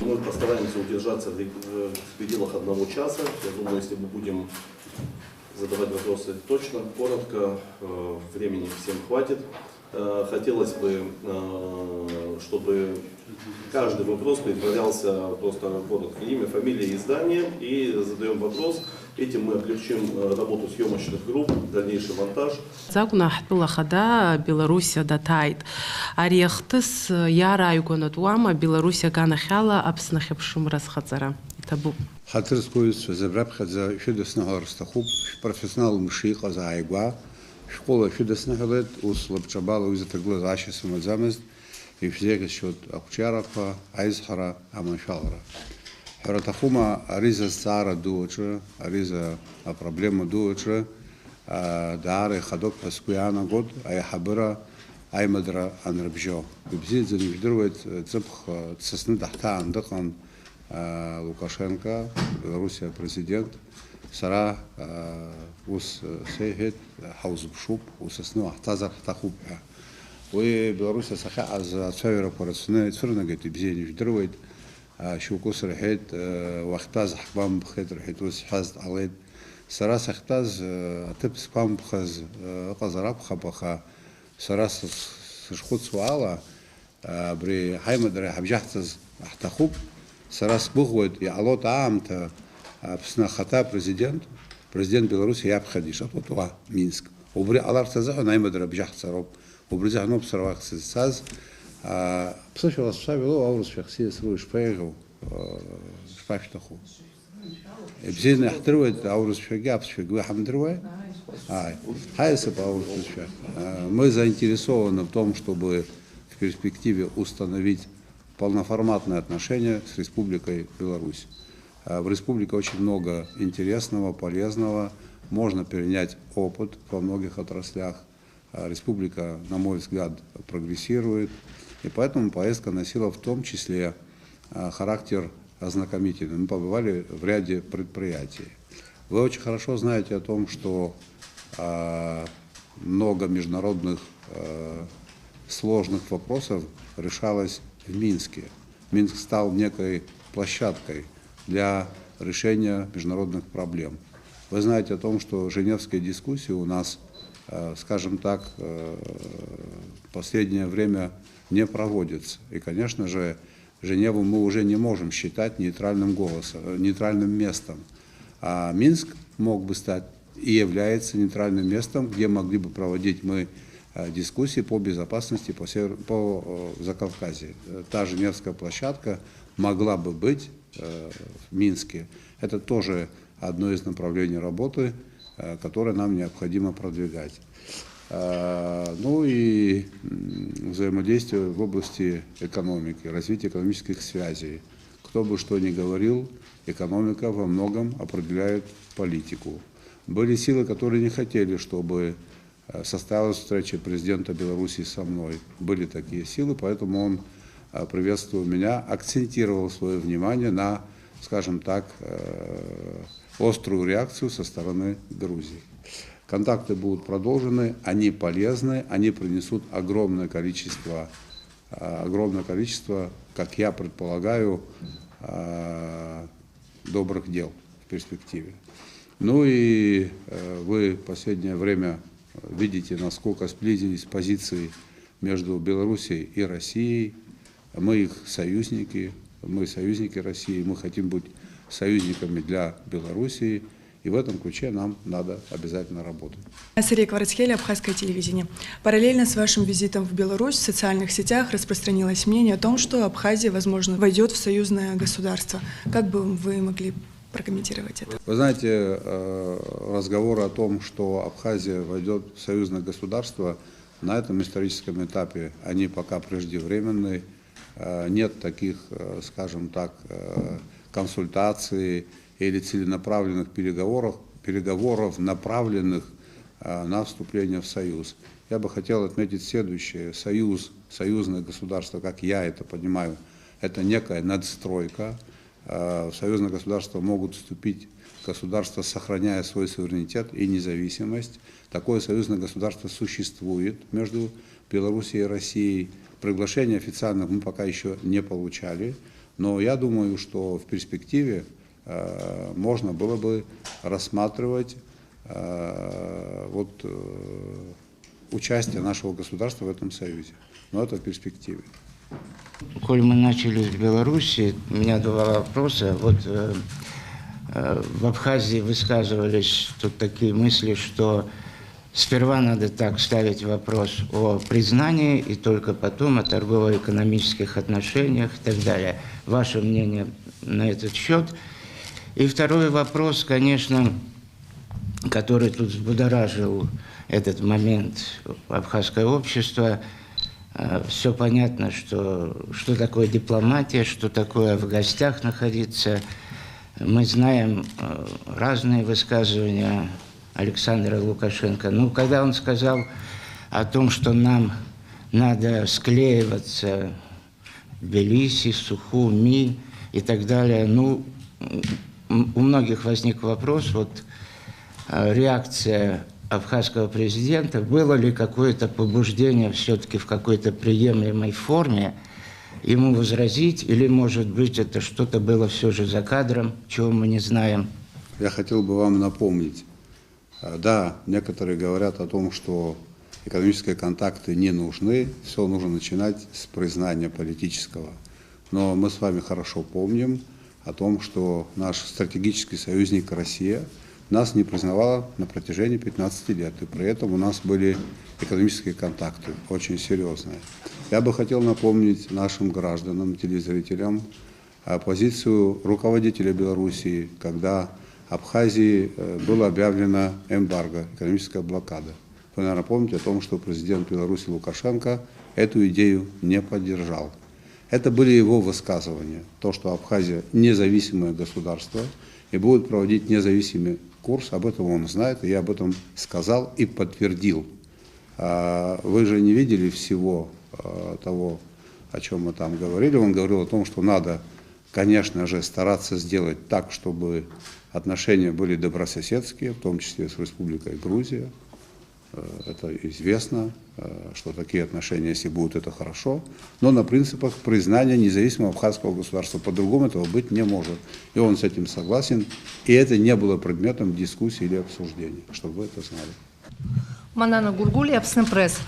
мы постараемся удержаться в пределах 1 часа. Я думаю, если мы будем задавать вопросы точно, коротко, времени всем хватит. Хотелось бы, чтобы каждый вопрос предварялся просто коротко: имя, фамилия, издание, и задаем вопрос. Этим мы облегчим работу съемочных групп, дальнейший монтаж. Закуна хатбила хада Белоруссия датайт. Арехтыс яра югонат уама Белоруссия ганахала абснахепшум расхацара. Табу. Хатырс коюс забрабхадза шудасна растахуб профессионал мшиqa заайгва. Школа шудасна халет ус лапчабала узатагла зашису мазамест и физика счет акчарапа айзхара аманшалра. Харатахума ариза стара дуоча, ариза проблема дуоча, дары ходок хаскуяна год, ай хабыра аймадра анрабжо. Бзит заниждрует цепх цесны дахта андакан Лукашенко, Белоруссия президент, сара ус сейхет хаузбшуп, усесну ахтазар хтахуб. Ой, Белоруссия саха аз цавера парацне, цурна гети бзит شوكوس رحيت واختاز حبام بخيت رحيت وس حزت عليت سراس اختاز تبس بام بخز قزراب خبخا سراس شخوت سوالا بري حيمد رح بجحتز احتخوب سراس بغود يعلوت عامتا بسنا خطا президент Беларуси я обходишь а потом Минск وبري аларта за наимад рح بجحت سراب وبري زحنوب سرواق ساز بصش الله سبحانه أورس شخصية سروي شبيغو شباشتخو بزيدنا احتروت أورس شبيغ شبيغ حمدروي هاي سبب أورس شبيغ мы заинтересованы в том, чтобы в перспективе установить полноформатные отношения с Республикой Беларусь. В республике очень много интересного, полезного, можно перенять опыт во многих отраслях. Республика, на мой взгляд, прогрессирует. И поэтому поездка носила в том числе характер ознакомительный. Мы побывали в ряде предприятий. Вы очень хорошо знаете о том, что много международных сложных вопросов решалось в Минске. Минск стал некой площадкой для решения международных проблем. Вы знаете о том, что женевские дискуссии у нас, скажем так, в последнее время не проводится. И, конечно же, Женеву мы уже не можем считать нейтральным местом. А Минск мог бы стать и является нейтральным местом, где могли бы проводить мы дискуссии по безопасности по Закавказье. Та Женевская площадка могла бы быть в Минске. Это тоже одно из направлений работы, которое нам необходимо продвигать. Ну и взаимодействие в области экономики, развития экономических связей. Кто бы что ни говорил, экономика во многом определяет политику. Были силы, которые не хотели, чтобы состоялась встреча президента Беларуси со мной. Были такие силы, поэтому он, приветствуя меня, акцентировал свое внимание на, скажем так, острую реакцию со стороны Грузии. Контакты будут продолжены, они полезны, они принесут огромное количество, как я предполагаю, добрых дел в перспективе. Ну и вы в последнее время видите, насколько сблизились позиции между Белоруссией и Россией. Мы их союзники, мы союзники России, мы хотим быть союзниками для Белоруссии. И в этом ключе нам надо обязательно работать. Сергей Кварцхель, Абхазское телевидение. Параллельно с вашим визитом в Беларусь в социальных сетях распространилось мнение о том, что Абхазия, возможно, войдет в союзное государство. Как бы вы могли прокомментировать это? Вы знаете, разговоры о том, что Абхазия войдет в союзное государство, на этом историческом этапе они пока преждевременные. Нет таких, скажем так, консультаций или целенаправленных переговоров, направленных на вступление в Союз. Я бы хотел отметить следующее. Союзное государство, как я это понимаю, это некая надстройка. В союзное государство могут вступить государства, сохраняя свой суверенитет и независимость. Такое союзное государство существует между Белоруссией и Россией. Приглашения официальных мы пока еще не получали. Но я думаю, что в перспективе можно было бы рассматривать участие нашего государства в этом союзе. Но это в перспективе. Коль мы начали с Беларуси, у меня два вопроса. В Абхазии высказывались тут такие мысли, что сперва надо так ставить вопрос о признании, и только потом о торгово-экономических отношениях и так далее. Ваше мнение на этот счет? И второй вопрос, конечно, который тут взбудоражил этот момент абхазское общество. Все понятно, что такое дипломатия, что такое в гостях находиться. Мы знаем разные высказывания Александра Лукашенко. Но когда он сказал о том, что нам надо склеиваться в Тбилиси, Сухуми и так далее, у многих возник вопрос, реакция абхазского президента, было ли какое-то побуждение все-таки в какой-то приемлемой форме ему возразить, или, может быть, это что-то было все же за кадром, чего мы не знаем? Я хотел бы вам напомнить, да, некоторые говорят о том, что экономические контакты не нужны, все нужно начинать с признания политического. Но мы с вами хорошо помним о том, что наш стратегический союзник Россия нас не признавала на протяжении 15 лет, и при этом у нас были экономические контакты очень серьезные. Я бы хотел напомнить нашим гражданам, телезрителям, позицию руководителя Белоруссии, когда Абхазии было объявлено эмбарго, экономическая блокада. Вы, наверное, помните о том, что президент Беларуси Лукашенко эту идею не поддержал. Это были его высказывания, то, что Абхазия независимое государство и будет проводить независимый курс, об этом он знает, и я об этом сказал и подтвердил. Вы же не видели всего того, о чем мы там говорили. Он говорил о том, что надо, конечно же, стараться сделать так, чтобы отношения были добрососедские, в том числе с Республикой Грузия. Это известно, что такие отношения, если будут, это хорошо. Но на принципах признания независимого абхазского государства. По-другому этого быть не может. И он с этим согласен. И это не было предметом дискуссии или обсуждения, чтобы вы это знали. Манана Гургули, Апснепресс.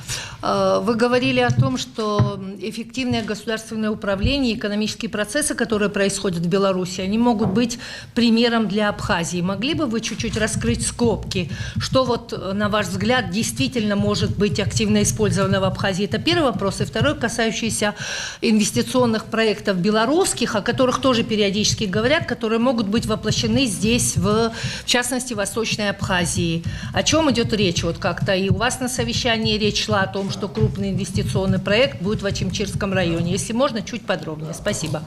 Вы говорили о том, что эффективное государственное управление, экономические процессы, которые происходят в Беларуси, они могут быть примером для Абхазии. Могли бы вы чуть-чуть раскрыть скобки, что на ваш взгляд, действительно может быть активно использовано в Абхазии? Это первый вопрос. И второй, касающийся инвестиционных проектов белорусских, о которых тоже периодически говорят, которые могут быть воплощены здесь, в частности, в Восточной Абхазии. О чем идет речь? Как-то и у вас на совещании речь шла о том, что крупный инвестиционный проект будет в Ачимчирском районе. Если можно, чуть подробнее. Спасибо.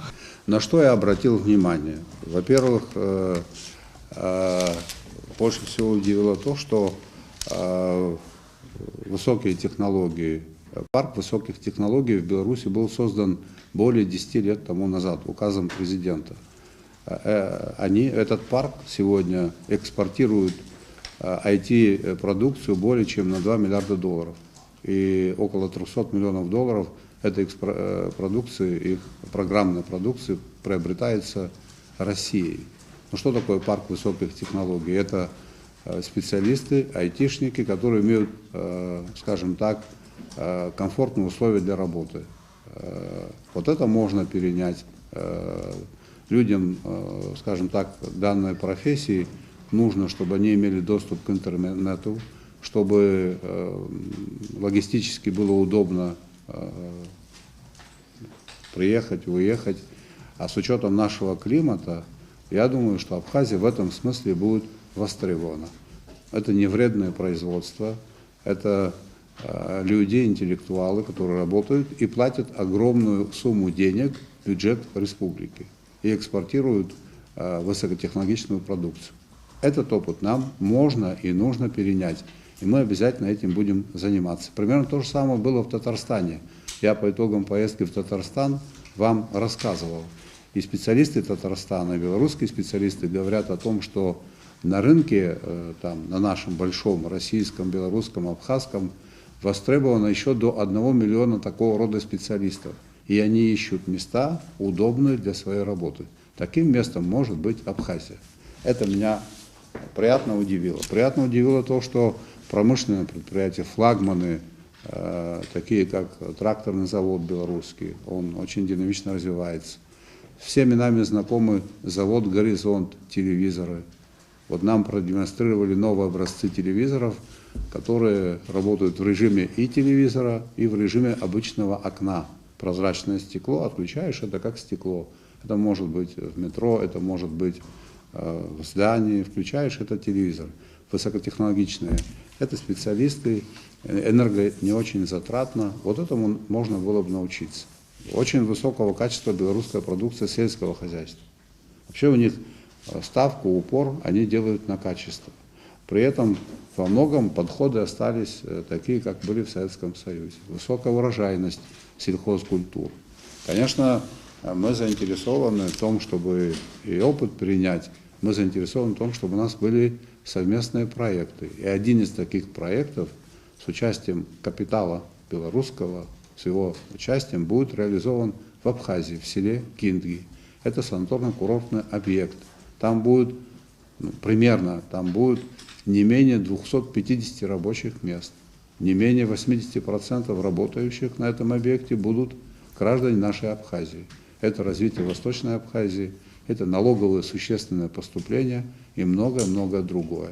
На что я обратил внимание? Во-первых, больше всего удивило то, что высокие технологии, парк высоких технологий в Беларуси был создан более 10 лет тому назад указом президента. Этот парк сегодня экспортирует IT-продукцию более чем на $2 миллиарда. И около $300 миллионов этой продукции, их программной продукции, приобретается Россией. Ну что такое парк высоких технологий? Это специалисты, айтишники, которые имеют, скажем так, комфортные условия для работы. Вот это можно перенять. Людям, скажем так, данной профессии нужно, чтобы они имели доступ к интернету, чтобы логистически было удобно приехать, уехать. А с учетом нашего климата, я думаю, что Абхазия в этом смысле будет востребована. Это не вредное производство, это люди, интеллектуалы, которые работают и платят огромную сумму денег в бюджет республики и экспортируют высокотехнологичную продукцию. Этот опыт нам можно и нужно перенять, и мы обязательно этим будем заниматься. Примерно то же самое было в Татарстане. Я по итогам поездки в Татарстан вам рассказывал. И специалисты Татарстана, и белорусские специалисты говорят о том, что на рынке, там, на нашем большом российском, белорусском, абхазском, востребовано еще до 1 миллиона такого рода специалистов. и они ищут места, удобные для своей работы. Таким местом может быть Абхазия. Это меня приятно удивило. Приятно удивило то, что промышленные предприятия, флагманы, такие как тракторный завод белорусский, он очень динамично развивается. Всеми нами знакомый завод «Горизонт» телевизоры. Вот нам продемонстрировали новые образцы телевизоров, которые работают в режиме и телевизора, и в режиме обычного окна. Прозрачное стекло, отключаешь, это как стекло. Это может быть в метро, это может быть в здании, включаешь, это телевизор. Высокотехнологичные. Это специалисты, энерго не очень затратно. Вот этому можно было бы научиться. Очень высокого качества белорусская продукция сельского хозяйства. Вообще у них ставку, упор они делают на качество. При этом во многом подходы остались такие, как были в Советском Союзе. Высокая урожайность сельхозкультур. Конечно, мы заинтересованы в том, чтобы и опыт перенять, мы заинтересованы в том, чтобы у нас были совместные проекты. И один из таких проектов с участием капитала белорусского, с его участием, будет реализован в Абхазии, в селе Киндги. Это санаторно-курортный объект. Там будет, там будет не менее 250 рабочих мест. Не менее 80% работающих на этом объекте будут граждане нашей Абхазии. Это развитие Восточной Абхазии, это налоговые существенные поступления и многое-многое другое.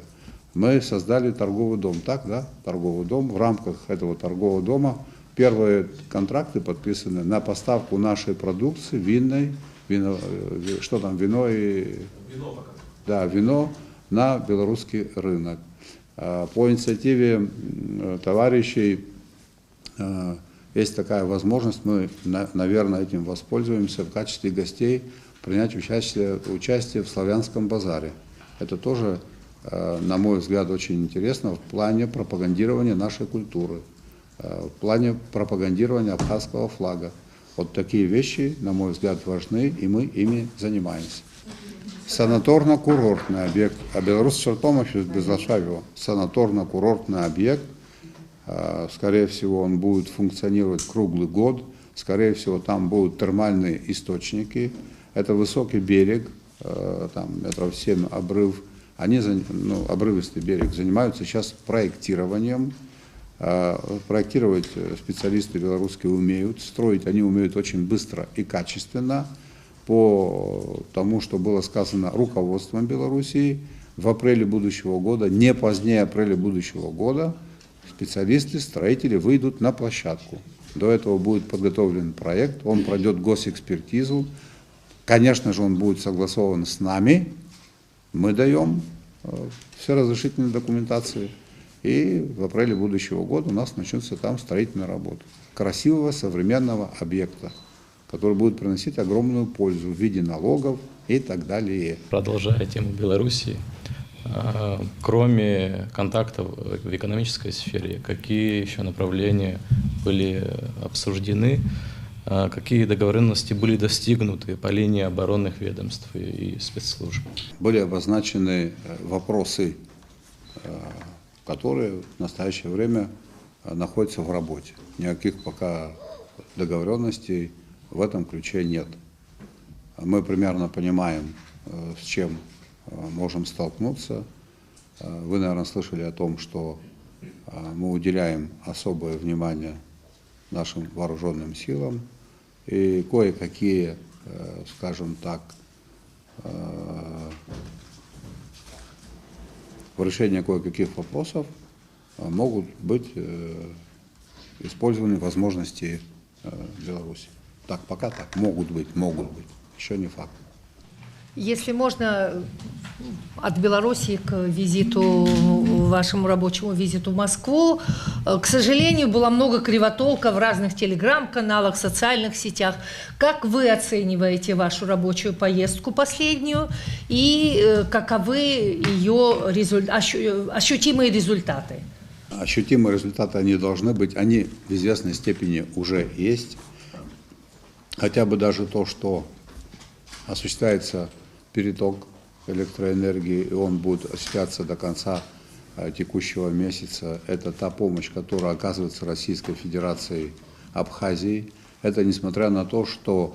Мы создали торговый дом, так, да? Торговый дом. В рамках этого торгового дома первые контракты подписаны на поставку нашей продукции, винной, вино и... Вино на белорусский рынок. По инициативе товарищей есть такая возможность, мы, наверное, этим воспользуемся в качестве гостей, принять участие в Славянском базаре. Это тоже, на мой взгляд, очень интересно в плане пропагандирования нашей культуры, в плане пропагандирования абхазского флага. Вот такие вещи, на мой взгляд, важны, и мы ими занимаемся. Санаторно-курортный объект, а Беларусь чертом еще безлошавил. Санаторно-курортный объект, скорее всего, он будет функционировать круглый год, скорее всего, там будут термальные источники, это высокий берег, там метров 7 обрыв, обрывистый берег, занимаются сейчас проектированием. Проектировать специалисты белорусские умеют, строить они умеют очень быстро и качественно. По тому, что было сказано руководством Белоруссии, в апреле будущего года, не позднее апреля будущего года, специалисты, строители выйдут на площадку. До этого будет подготовлен проект, он пройдет госэкспертизу. Конечно же, он будет согласован с нами. Мы даем все разрешительные документации. И в апреле будущего года у нас начнутся там строительные работы. Красивого современного объекта, который будет приносить огромную пользу в виде налогов и так далее. Продолжая тему Белоруссии, кроме контактов в экономической сфере, какие еще направления были обсуждены, какие договоренности были достигнуты по линии оборонных ведомств и спецслужб? Были обозначены вопросы, которые в настоящее время находятся в работе. Никаких пока договоренностей в этом ключе нет. Мы примерно понимаем, с чем можем столкнуться. Вы, наверное, слышали о том, что мы уделяем особое внимание нашим вооруженным силам, и кое-какие, скажем так, в решении кое-каких вопросов могут быть использованы возможности Беларуси. Так, пока так, могут быть, еще не факт. Если можно, от Беларуси к визиту, вашему рабочему визиту в Москву. К сожалению, было много кривотолка в разных телеграм-каналах, социальных сетях. Как вы оцениваете вашу рабочую поездку последнюю и каковы ее ощутимые результаты? Ощутимые результаты они должны быть, они в известной степени уже есть. Хотя бы даже то, что осуществляется переток электроэнергии, и он будет осуществляться до конца текущего месяца. Это та помощь, которая оказывается Российской Федерацией Абхазии. Это несмотря на то, что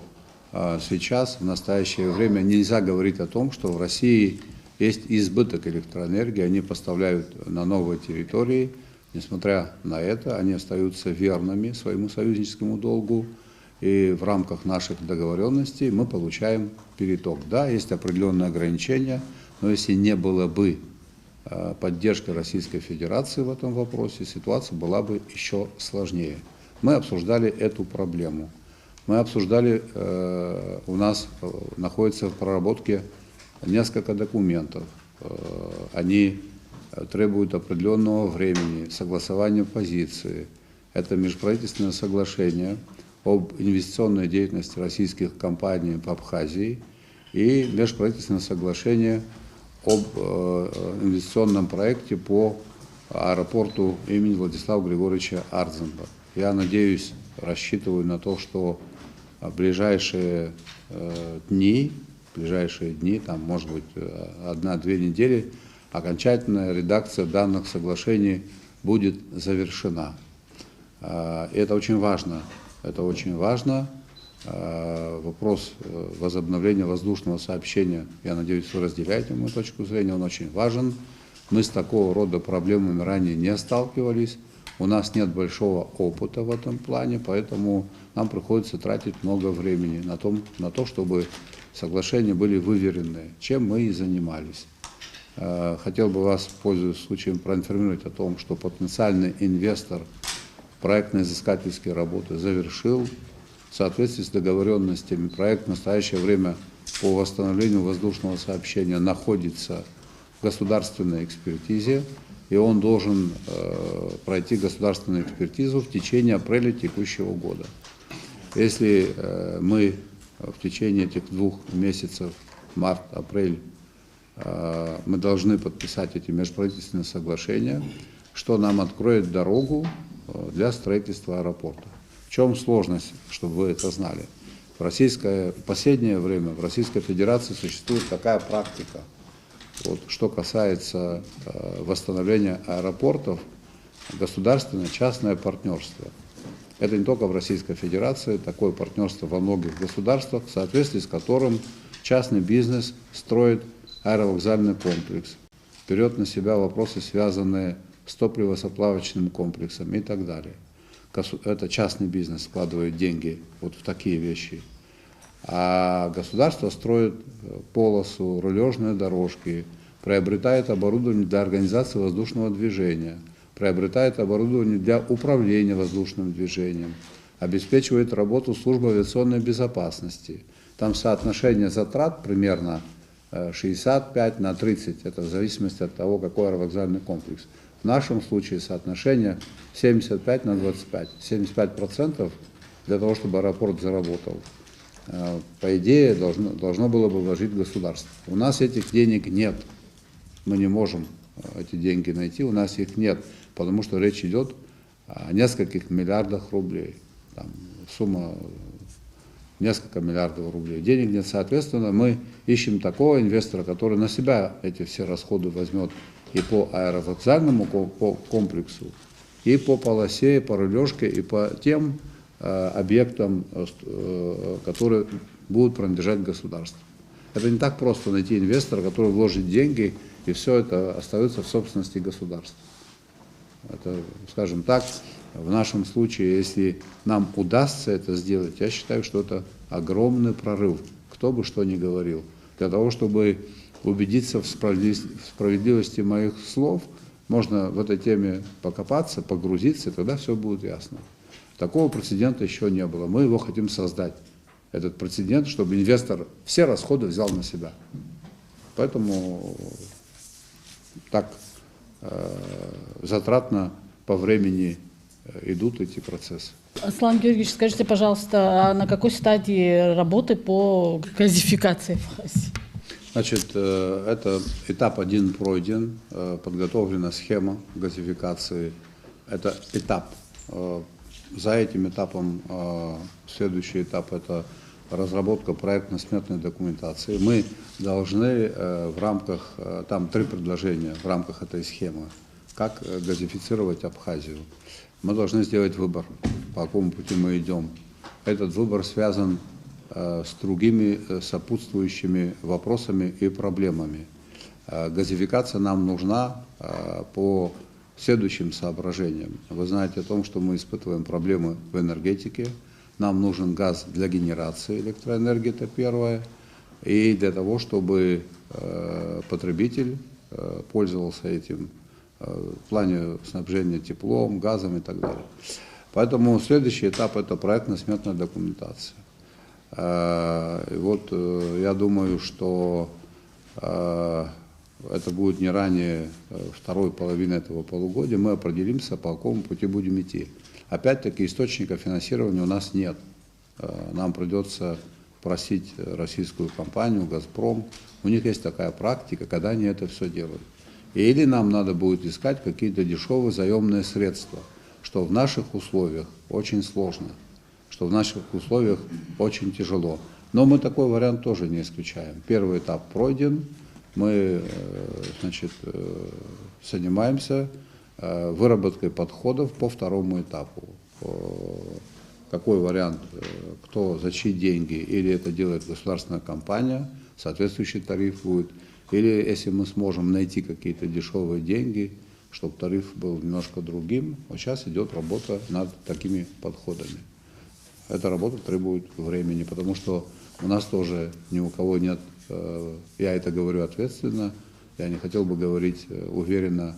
сейчас, в настоящее время, нельзя говорить о том, что в России есть избыток электроэнергии, они поставляют на новые территории. Несмотря на это, они остаются верными своему союзническому долгу, и в рамках наших договоренностей мы получаем переток. Да, есть определенные ограничения, но если не было бы поддержки Российской Федерации в этом вопросе, ситуация была бы еще сложнее. Мы обсуждали эту проблему. Мы обсуждали, у нас находится в проработке несколько документов. Они требуют определенного времени, согласования позиции. Это межправительственное соглашение об инвестиционной деятельности российских компаний в Абхазии и межправительственное соглашение об инвестиционном проекте по аэропорту имени Владислава Григорьевича Ардзенба. Я надеюсь, рассчитываю на то, что в ближайшие дни, там, может быть, 1-2 недели, окончательная редакция данных соглашений будет завершена. Это очень важно. Это очень важно. Вопрос возобновления воздушного сообщения, я надеюсь, вы разделяете мою точку зрения, он очень важен. Мы с такого рода проблемами ранее не сталкивались. У нас нет большого опыта в этом плане, поэтому нам приходится тратить много времени на то, чтобы соглашения были выверены, чем мы и занимались. Хотел бы вас, пользуясь случаем, проинформировать о том, что потенциальный инвестор проектно-изыскательские работы завершил. В соответствии с договоренностями проект в настоящее время по восстановлению воздушного сообщения находится в государственной экспертизе, и он должен пройти государственную экспертизу в течение апреля текущего года. Если мы в течение этих 2 месяцев, март-апрель, мы должны подписать эти межправительственные соглашения, что нам откроет дорогу для строительства аэропорта. В чем сложность, чтобы вы это знали? В последнее время в Российской Федерации существует такая практика. Вот, что касается восстановления аэропортов, государственно-частное партнерство. Это не только в Российской Федерации, такое партнерство во многих государствах, в соответствии с которым частный бизнес строит аэровокзальный комплекс, берет на себя вопросы, связанные с топливосоплавочным комплексом и так далее. Это частный бизнес вкладывает деньги вот в такие вещи. А государство строит полосу, рулежные дорожки, приобретает оборудование для организации воздушного движения, приобретает оборудование для управления воздушным движением, обеспечивает работу службы авиационной безопасности. Там соотношение затрат примерно 65/30, это в зависимости от того, какой аэровокзальный комплекс. В нашем случае соотношение 75/25, 75% для того, чтобы аэропорт заработал. По идее, должно было бы вложить государство. У нас этих денег нет. Мы не можем эти деньги найти, у нас их нет, потому что речь идет о нескольких миллиардах рублей. Там сумма несколько миллиардов рублей. Денег нет, соответственно, мы ищем такого инвестора, который на себя эти все расходы возьмет и по аэровокзальному комплексу, и по полосе, и по рулежке, и по тем объектам, которые будут принадлежать государству. Это не так просто найти инвестора, который вложит деньги, и все это остается в собственности государства. Это, скажем так, в нашем случае, если нам удастся это сделать, я считаю, что это огромный прорыв, кто бы что ни говорил. Для того, чтобы убедиться в справедливости моих слов, можно в этой теме покопаться, погрузиться, и тогда все будет ясно. Такого прецедента еще не было. Мы его хотим создать, этот прецедент, чтобы инвестор все расходы взял на себя. Поэтому так затратно по времени идут эти процессы. Аслан Георгиевич, скажите, пожалуйста, а на какой стадии работы по газификации Абхазии? Значит, это этап 1 пройден, подготовлена схема газификации. Это этап. За этим этапом следующий этап – это разработка проектно-сметной документации. Мы должны в рамках, там 3 предложения в рамках этой схемы, как газифицировать Абхазию. Мы должны сделать выбор, по какому пути мы идем. этот выбор связан с другими сопутствующими вопросами и проблемами. Газификация нам нужна по следующим соображениям. Вы знаете о том, что мы испытываем проблемы в энергетике. Нам нужен газ для генерации электроэнергии, это первое. И для того, чтобы потребитель пользовался этим в плане снабжения теплом, газом и так далее. Поэтому следующий этап – это проектно-сметная документация. Вот я думаю, что это будет не ранее второй половины этого полугодия, мы определимся, по какому пути будем идти. Опять-таки источника финансирования у нас нет. Нам придется просить российскую компанию «Газпром». У них есть такая практика, когда они это все делают. Или нам надо будет искать какие-то дешевые заемные средства, что в наших условиях очень сложно, что в наших условиях очень тяжело. Но мы такой вариант тоже не исключаем. Первый этап пройден, мы занимаемся выработкой подходов по второму этапу. Какой вариант, кто за чьи деньги, или это делает государственная компания, соответствующий тариф будет, или если мы сможем найти какие-то дешевые деньги, чтобы тариф был немножко другим. Вот сейчас идет работа над такими подходами. Эта работа требует времени, потому что у нас тоже ни у кого нет, я это говорю ответственно, я не хотел бы говорить уверенно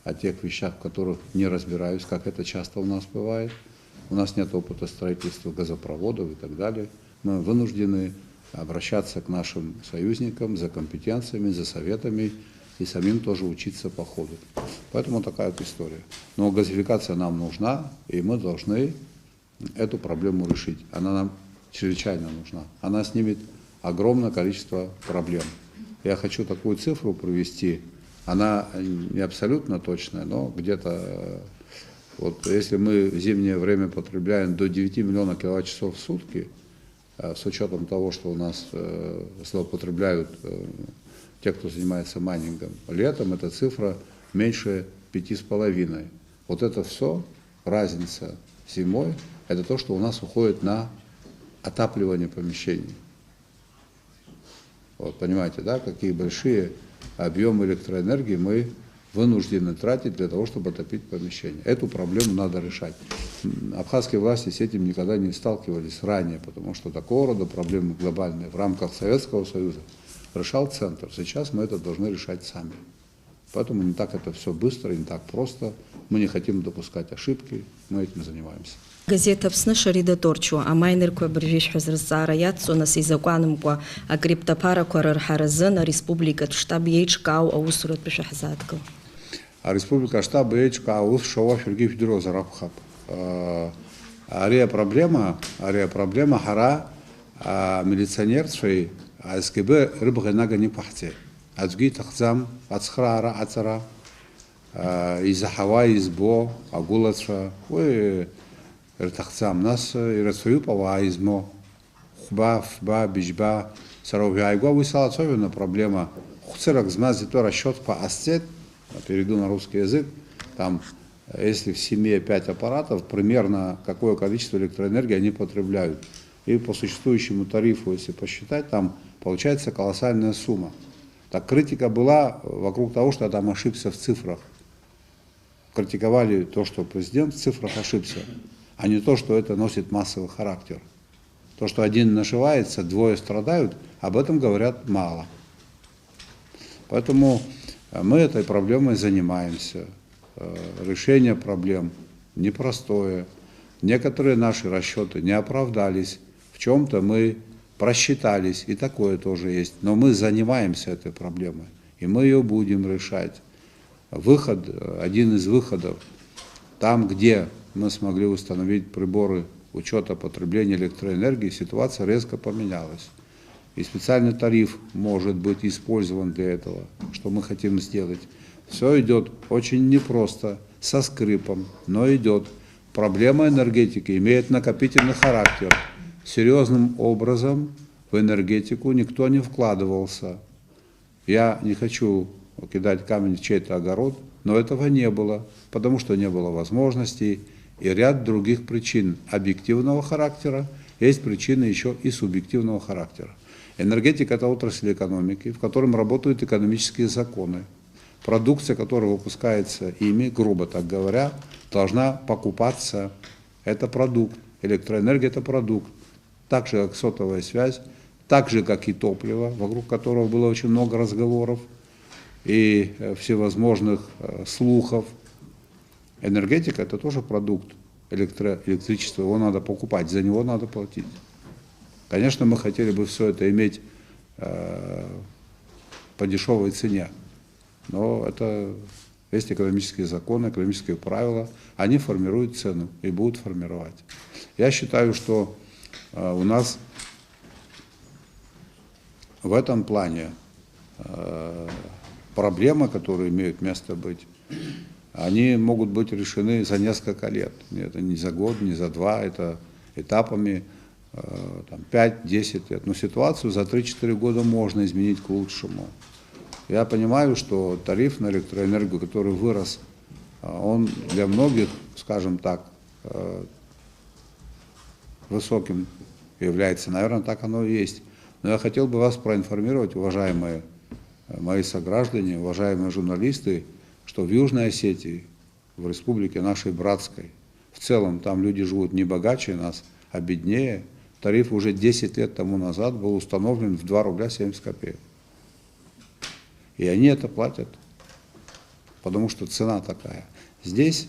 о тех вещах, в которых не разбираюсь, как это часто у нас бывает. У нас нет опыта строительства газопроводов и так далее. Мы вынуждены обращаться к нашим союзникам за компетенциями, за советами и самим тоже учиться по ходу. Поэтому такая вот история. Но газификация нам нужна, и мы должны эту проблему решить. Она нам чрезвычайно нужна. Она снимет огромное количество проблем. Я хочу такую цифру привести. Она не абсолютно точная, но где-то, вот если мы в зимнее время потребляем до 9 миллионов киловатт-часов в сутки, с учетом того, что у нас злоупотребляют те, кто занимается майнингом, летом эта цифра меньше 5,5. Вот это все, разница зимой, это то, что у нас уходит на отапливание помещений. Вот, понимаете, да, какие большие объемы электроэнергии мы вынуждены тратить для того, чтобы отопить помещение. Эту проблему надо решать. Абхазские власти с этим никогда не сталкивались ранее, потому что такого рода проблемы глобальные в рамках Советского Союза решал центр. Сейчас мы это должны решать сами. Поэтому не так это все быстро, не так просто. Мы не хотим допускать ошибки, мы этим занимаемся. Газета «Псныша» редакторчу, амайнерква брежиш хазрзара яцуна сейзакуанымква, а криптопараква рархаразына республика штаб ейчкау аусурат пешахзаткал. А республика штаб ейчкау аус шоу Сергей Федоров зарабхаб. Ария проблема хара милиционершей СКБ рыбгенага не пахте. Азги тахзам ацхрара ацара из Хавайи избо агулатша ой тахзам нас и расфою паваизмо хба бижба саровяйгва высала особенно проблема хуцерак змази то расчет по астет, перейду на русский язык, там если в семье 5 аппаратов, примерно какое количество электроэнергии они потребляют. И по существующему тарифу, если посчитать, там получается колоссальная сумма. Так критика была вокруг того, что я там ошибся в цифрах. Критиковали то, что президент в цифрах ошибся, а не то, что это носит массовый характер. То, что один наживается, двое страдают, об этом говорят мало. Поэтому мы этой проблемой занимаемся. Решение проблем непростое. Некоторые наши расчеты не оправдались. В чем-то мы просчитались, и такое тоже есть. Но мы занимаемся этой проблемой, и мы ее будем решать. Выход, один из выходов, там, где мы смогли установить приборы учета потребления электроэнергии, ситуация резко поменялась. И специальный тариф может быть использован для этого, что мы хотим сделать. Все идет очень непросто, со скрипом, но идет. Проблема энергетики имеет накопительный характер. Серьезным образом в энергетику никто не вкладывался. Я не хочу кидать камень в чей-то огород, но этого не было, потому что не было возможностей и ряд других причин объективного характера есть причины еще и субъективного характера. Энергетика – это отрасль экономики, в котором работают экономические законы. Продукция, которая выпускается ими, грубо так говоря, должна покупаться. Это продукт. Электроэнергия – это продукт. Так же, как сотовая связь, так же, как и топливо, вокруг которого было очень много разговоров и всевозможных слухов. Энергетика – это тоже продукт. Электричество, его надо покупать, за него надо платить. Конечно, мы хотели бы все это иметь по дешевой цене, но это есть экономические законы, экономические правила, они формируют цену и будут формировать. Я считаю, что у нас в этом плане проблемы, которые имеют место быть, они могут быть решены за несколько лет. Это не за год, не за два, это этапами 5-10 лет. Но ситуацию за 3-4 года можно изменить к лучшему. Я понимаю, что тариф на электроэнергию, который вырос, он для многих, скажем так, высоким является. Наверное, так оно и есть. Но я хотел бы вас проинформировать, уважаемые мои сограждане, уважаемые журналисты, что в Южной Осетии, в республике нашей братской, в целом там люди живут не богаче нас, а беднее. Тариф уже 10 лет тому назад был установлен в 2 рубля 70 копеек. И они это платят, потому что цена такая. Здесь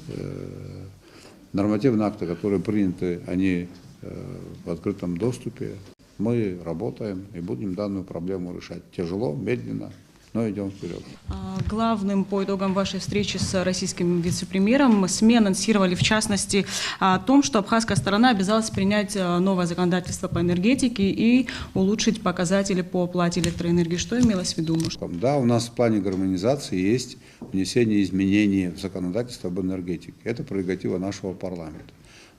нормативные акты, которые приняты, они в открытом доступе. Мы работаем и будем данную проблему решать. Тяжело, медленно, но идем вперед. Главным по итогам вашей встречи с российским вице-премьером СМИ анонсировали, в частности, о том, что абхазская сторона обязалась принять новое законодательство по энергетике и улучшить показатели по оплате электроэнергии. Что имелось в виду? Да, у нас в плане гармонизации есть внесение изменений в законодательство об энергетике. Это прерогатива нашего парламента.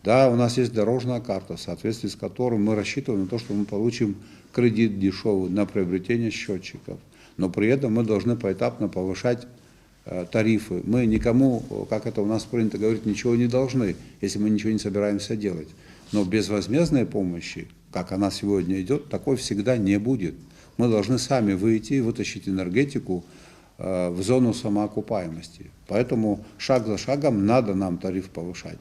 Да, у нас есть дорожная карта, в соответствии с которой мы рассчитываем на то, что мы получим кредит дешевый на приобретение счетчиков. Но при этом мы должны поэтапно повышать тарифы. Мы никому, как это у нас принято говорить, ничего не должны, если мы ничего не собираемся делать. Но безвозмездной помощи, как она сегодня идет, такой всегда не будет. Мы должны сами выйти и вытащить энергетику в зону самоокупаемости. Поэтому шаг за шагом надо нам тариф повышать.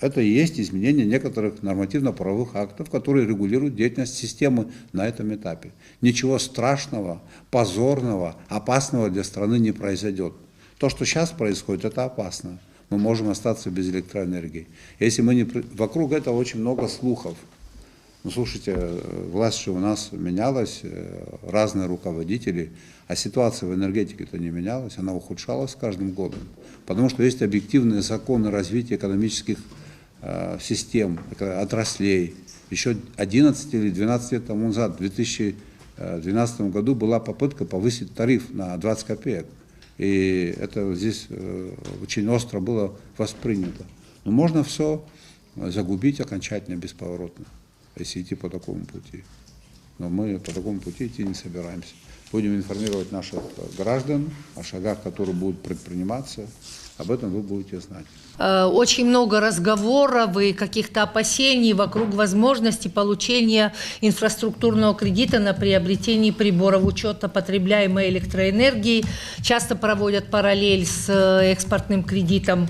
Это и есть изменение некоторых нормативно-правовых актов, которые регулируют деятельность системы на этом этапе. Ничего страшного, позорного, опасного для страны не произойдет. То, что сейчас происходит, это опасно. Мы можем остаться без электроэнергии. Если мы не... Вокруг этого очень много слухов. Ну, слушайте, власть же у нас менялась, разные руководители, а ситуация в энергетике-то не менялась, она ухудшалась с каждым годом. Потому что есть объективные законы развития экономических систем, отраслей. Еще 11 или 12 лет тому назад, в 2012 году, была попытка повысить тариф на 20 копеек. И это здесь очень остро было воспринято. Но можно все загубить окончательно, бесповоротно, если идти по такому пути. Но мы по такому пути идти не собираемся. Будем информировать наших граждан о шагах, которые будут предприниматься. Об этом вы будете знать. Очень много разговоров и каких-то опасений вокруг возможности получения инфраструктурного кредита на приобретение приборов учета потребляемой электроэнергии. Часто проводят параллель с экспортным кредитом,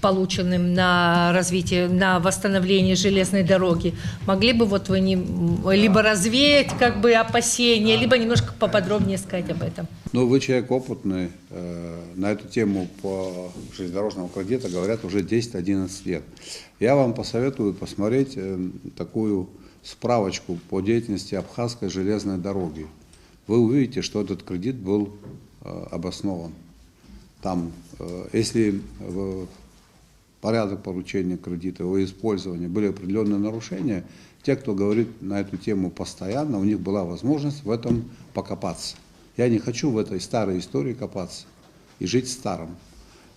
полученным на развитие, на восстановление железной дороги. Могли бы вот вы либо развеять как бы опасения, либо немножко поподробнее сказать об этом? Ну, вы человек опытный. На эту тему по железнодорожному кредиту говорят уже 10-11 лет. Я вам посоветую посмотреть такую справочку по деятельности Абхазской железной дороги. Вы увидите, что этот кредит был обоснован. Там, если порядок получения кредита, его использования были определенные нарушения, те, кто говорит на эту тему постоянно, у них была возможность в этом покопаться. Я не хочу в этой старой истории копаться и жить старым.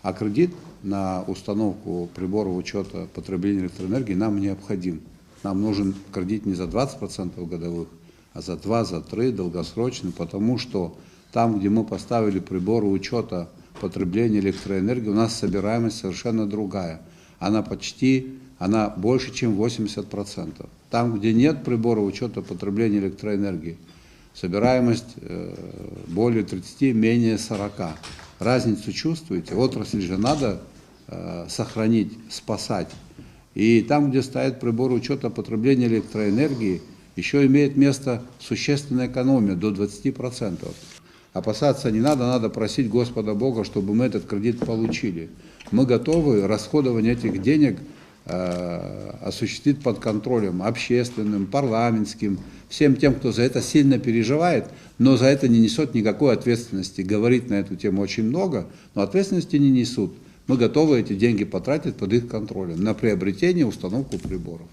А кредит на установку приборов учета потребления электроэнергии нам необходим. Нам нужен кредит не за 20% годовых, а за 2, за 3 долгосрочный, потому что там, где мы поставили приборы учета потребления электроэнергии, у нас собираемость совершенно другая. Она почти она больше, чем 80%. Там, где нет прибора учета потребления электроэнергии, собираемость более 30, менее 40. Разницу чувствуете? Отрасль же надо сохранить, спасать. И там, где стоят приборы учета потребления электроэнергии, еще имеет место существенная экономия до 20%. Опасаться не надо, надо просить Господа Бога, чтобы мы этот кредит получили. Мы готовы расходование этих денег осуществить под контролем общественным, парламентским, всем тем, кто за это сильно переживает, но за это не несет никакой ответственности. Говорит на эту тему очень много, но ответственности не несут. Мы готовы эти деньги потратить под их контролем на приобретение, установку приборов.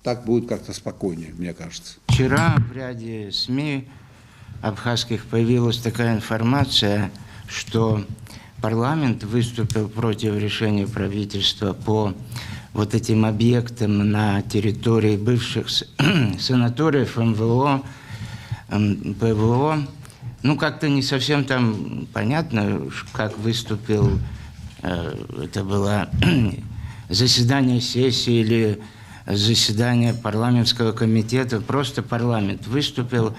Так будет как-то спокойнее, мне кажется. Вчера в ряде СМИ абхазских появилась такая информация, что парламент выступил против решения правительства по вот этим объектам на территории бывших санаториев МВО, ПВО. Ну, как-то не совсем там понятно, как выступил, это было заседание сессии или заседание парламентского комитета, просто парламент выступил.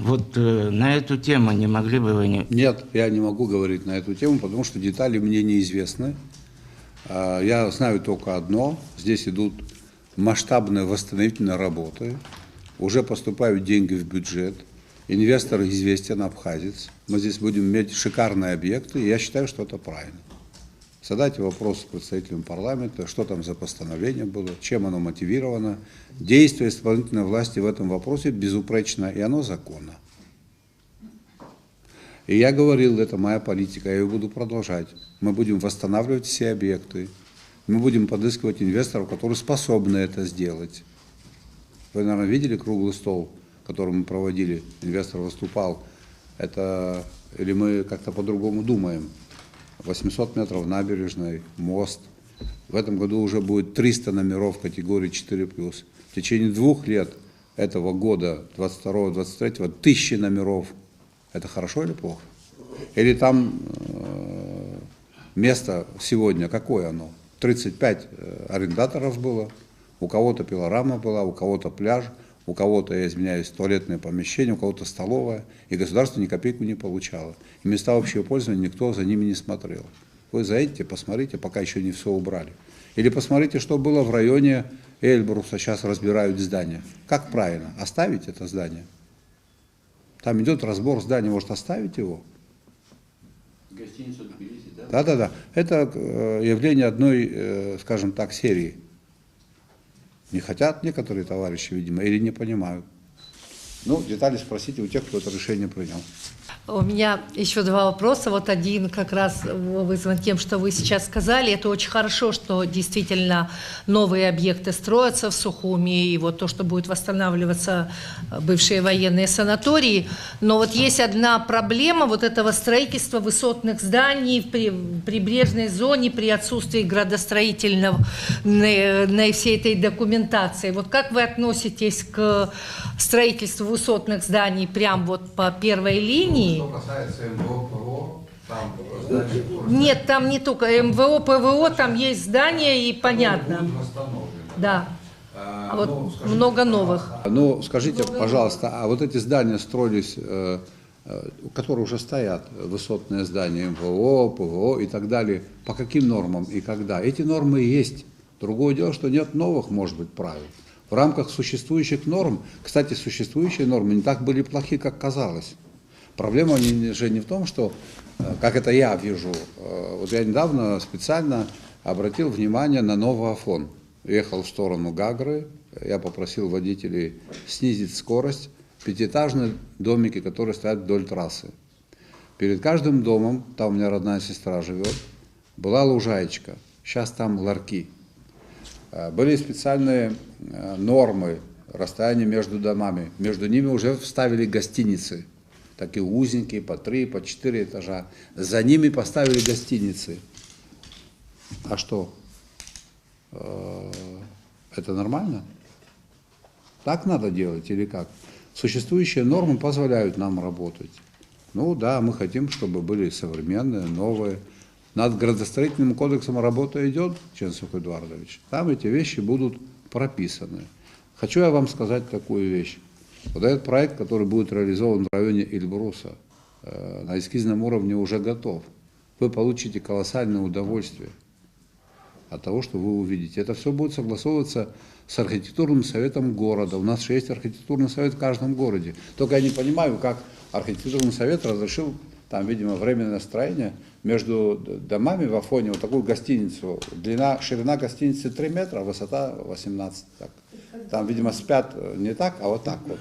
Вот на эту тему не могли бы вы... Нет, я не могу говорить на эту тему, потому что детали мне неизвестны. Я знаю только одно. Здесь идут масштабные восстановительные работы. Уже поступают деньги в бюджет. Инвестор известен, абхазец. Мы здесь будем иметь шикарные объекты, и я считаю, что это правильно. Задайте вопрос представителям парламента, что там за постановление было, чем оно мотивировано. Действие исполнительной власти в этом вопросе безупречно, и оно законно. И я говорил, это моя политика, я ее буду продолжать. Мы будем восстанавливать все объекты, мы будем подыскивать инвесторов, которые способны это сделать. Вы, наверное, видели круглый стол, который мы проводили, инвестор выступал. Это, или мы как-то по-другому думаем. 800 метров набережной, мост. В этом году уже будет 300 номеров категории 4+. В течение 2 лет этого года, 22-23, 1000 номеров. Это хорошо или плохо? Или там место сегодня, какое оно? 35 арендаторов было, у кого-то пилорама была, у кого-то пляж, у кого-то, я извиняюсь, туалетное помещение, у кого-то столовая, и государство ни копейку не получало. И места общего пользования никто за ними не смотрел. Вы заедете, посмотрите, пока еще не все убрали. Или посмотрите, что было в районе Эльбруса, сейчас разбирают здание. Как правильно? Оставить это здание? Там идет разбор здания, может оставить его? Гостиницу Тбилиси, да? Да. Это явление одной, скажем так, серии. Не хотят некоторые товарищи, видимо, или не понимают. Ну, детали спросите у тех, кто это решение принял. У меня еще 2 вопроса. Вот один как раз вызван тем, что вы сейчас сказали. Это очень хорошо, что действительно новые объекты строятся в Сухуми, и вот то, что будет восстанавливаться бывшие военные санатории. Но вот есть одна проблема вот этого строительства высотных зданий в прибрежной зоне при отсутствии градостроительной всей этой документации. Вот как вы относитесь к строительству высотных зданий прямо вот по первой линии? Что касается МВО, ПВО, там здание... Нет, там не только МВО, ПВО, там есть здания, и понятно. Да. Вот скажите, много новых. Ну, скажите, пожалуйста, а вот эти здания строились, которые уже стоят, высотные здания МВО, ПВО и так далее, по каким нормам и когда? Эти нормы есть. Другое дело, что нет новых, может быть, правил. В рамках существующих норм, кстати, существующие нормы не так были плохи, как казалось. Проблема же не в том, что, как это я вижу, вот я недавно специально обратил внимание на новый Афон. Ехал в сторону Гагры, я попросил водителей снизить скорость, 5-этажные домики, которые стоят вдоль трассы. Перед каждым домом, там у меня родная сестра живет, была лужаечка, сейчас там ларьки. Были специальные нормы расстояния между домами, между ними уже вставили гостиницы. Такие узенькие, по 3, по 4 этажа. За ними поставили гостиницы. А что? Это нормально? Так надо делать или как? Существующие нормы позволяют нам работать. Ну да, мы хотим, чтобы были современные, новые. Над градостроительным кодексом работа идет, Ченцов Эдуардович. Там эти вещи будут прописаны. Хочу я вам сказать такую вещь. Вот этот проект, который будет реализован в районе Эльбруса, на эскизном уровне уже готов. Вы получите колоссальное удовольствие от того, что вы увидите. Это все будет согласовываться с архитектурным советом города. У нас же есть архитектурный совет в каждом городе. Только я не понимаю, как архитектурный совет разрешил там, видимо, временное строение между домами в Афоне, вот такую гостиницу. Ширина гостиницы 3 метра, высота 18. Так. Там, видимо, спят не так, а вот так вот.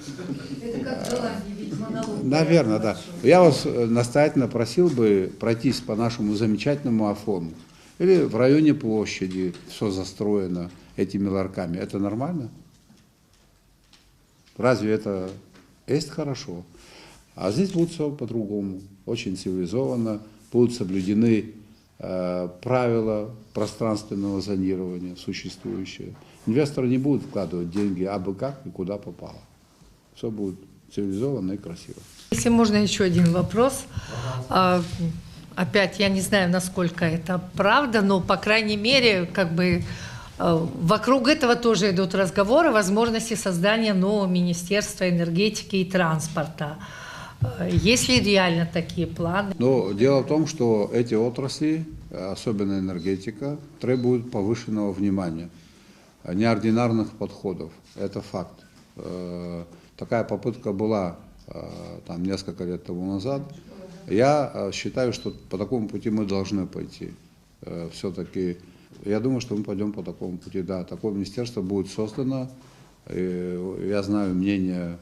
Это как в Голландии, видимо, налог. Наверное, да. Я вас настоятельно просил бы пройтись по нашему замечательному Афону. Или в районе площади все застроено этими ларьками. Это нормально? Разве это есть хорошо? А здесь будет все по-другому, очень цивилизованно, будут соблюдены правила пространственного зонирования существующие. Инвесторы не будут вкладывать деньги абы как и куда попало. Все будет цивилизованно и красиво. Если можно еще один вопрос. Опять, я не знаю, насколько это правда, но, по крайней мере, как бы вокруг этого тоже идут разговоры о возможности создания нового Министерства энергетики и транспорта. Есть ли реально такие планы? Но дело в том, что эти отрасли, особенно энергетика, требуют повышенного внимания, неординарных подходов. Это факт. Такая попытка была там, несколько лет тому назад. Я считаю, что по такому пути мы должны пойти. Все-таки, я думаю, что мы пойдем по такому пути. Да, такое министерство будет создано. Я знаю мнение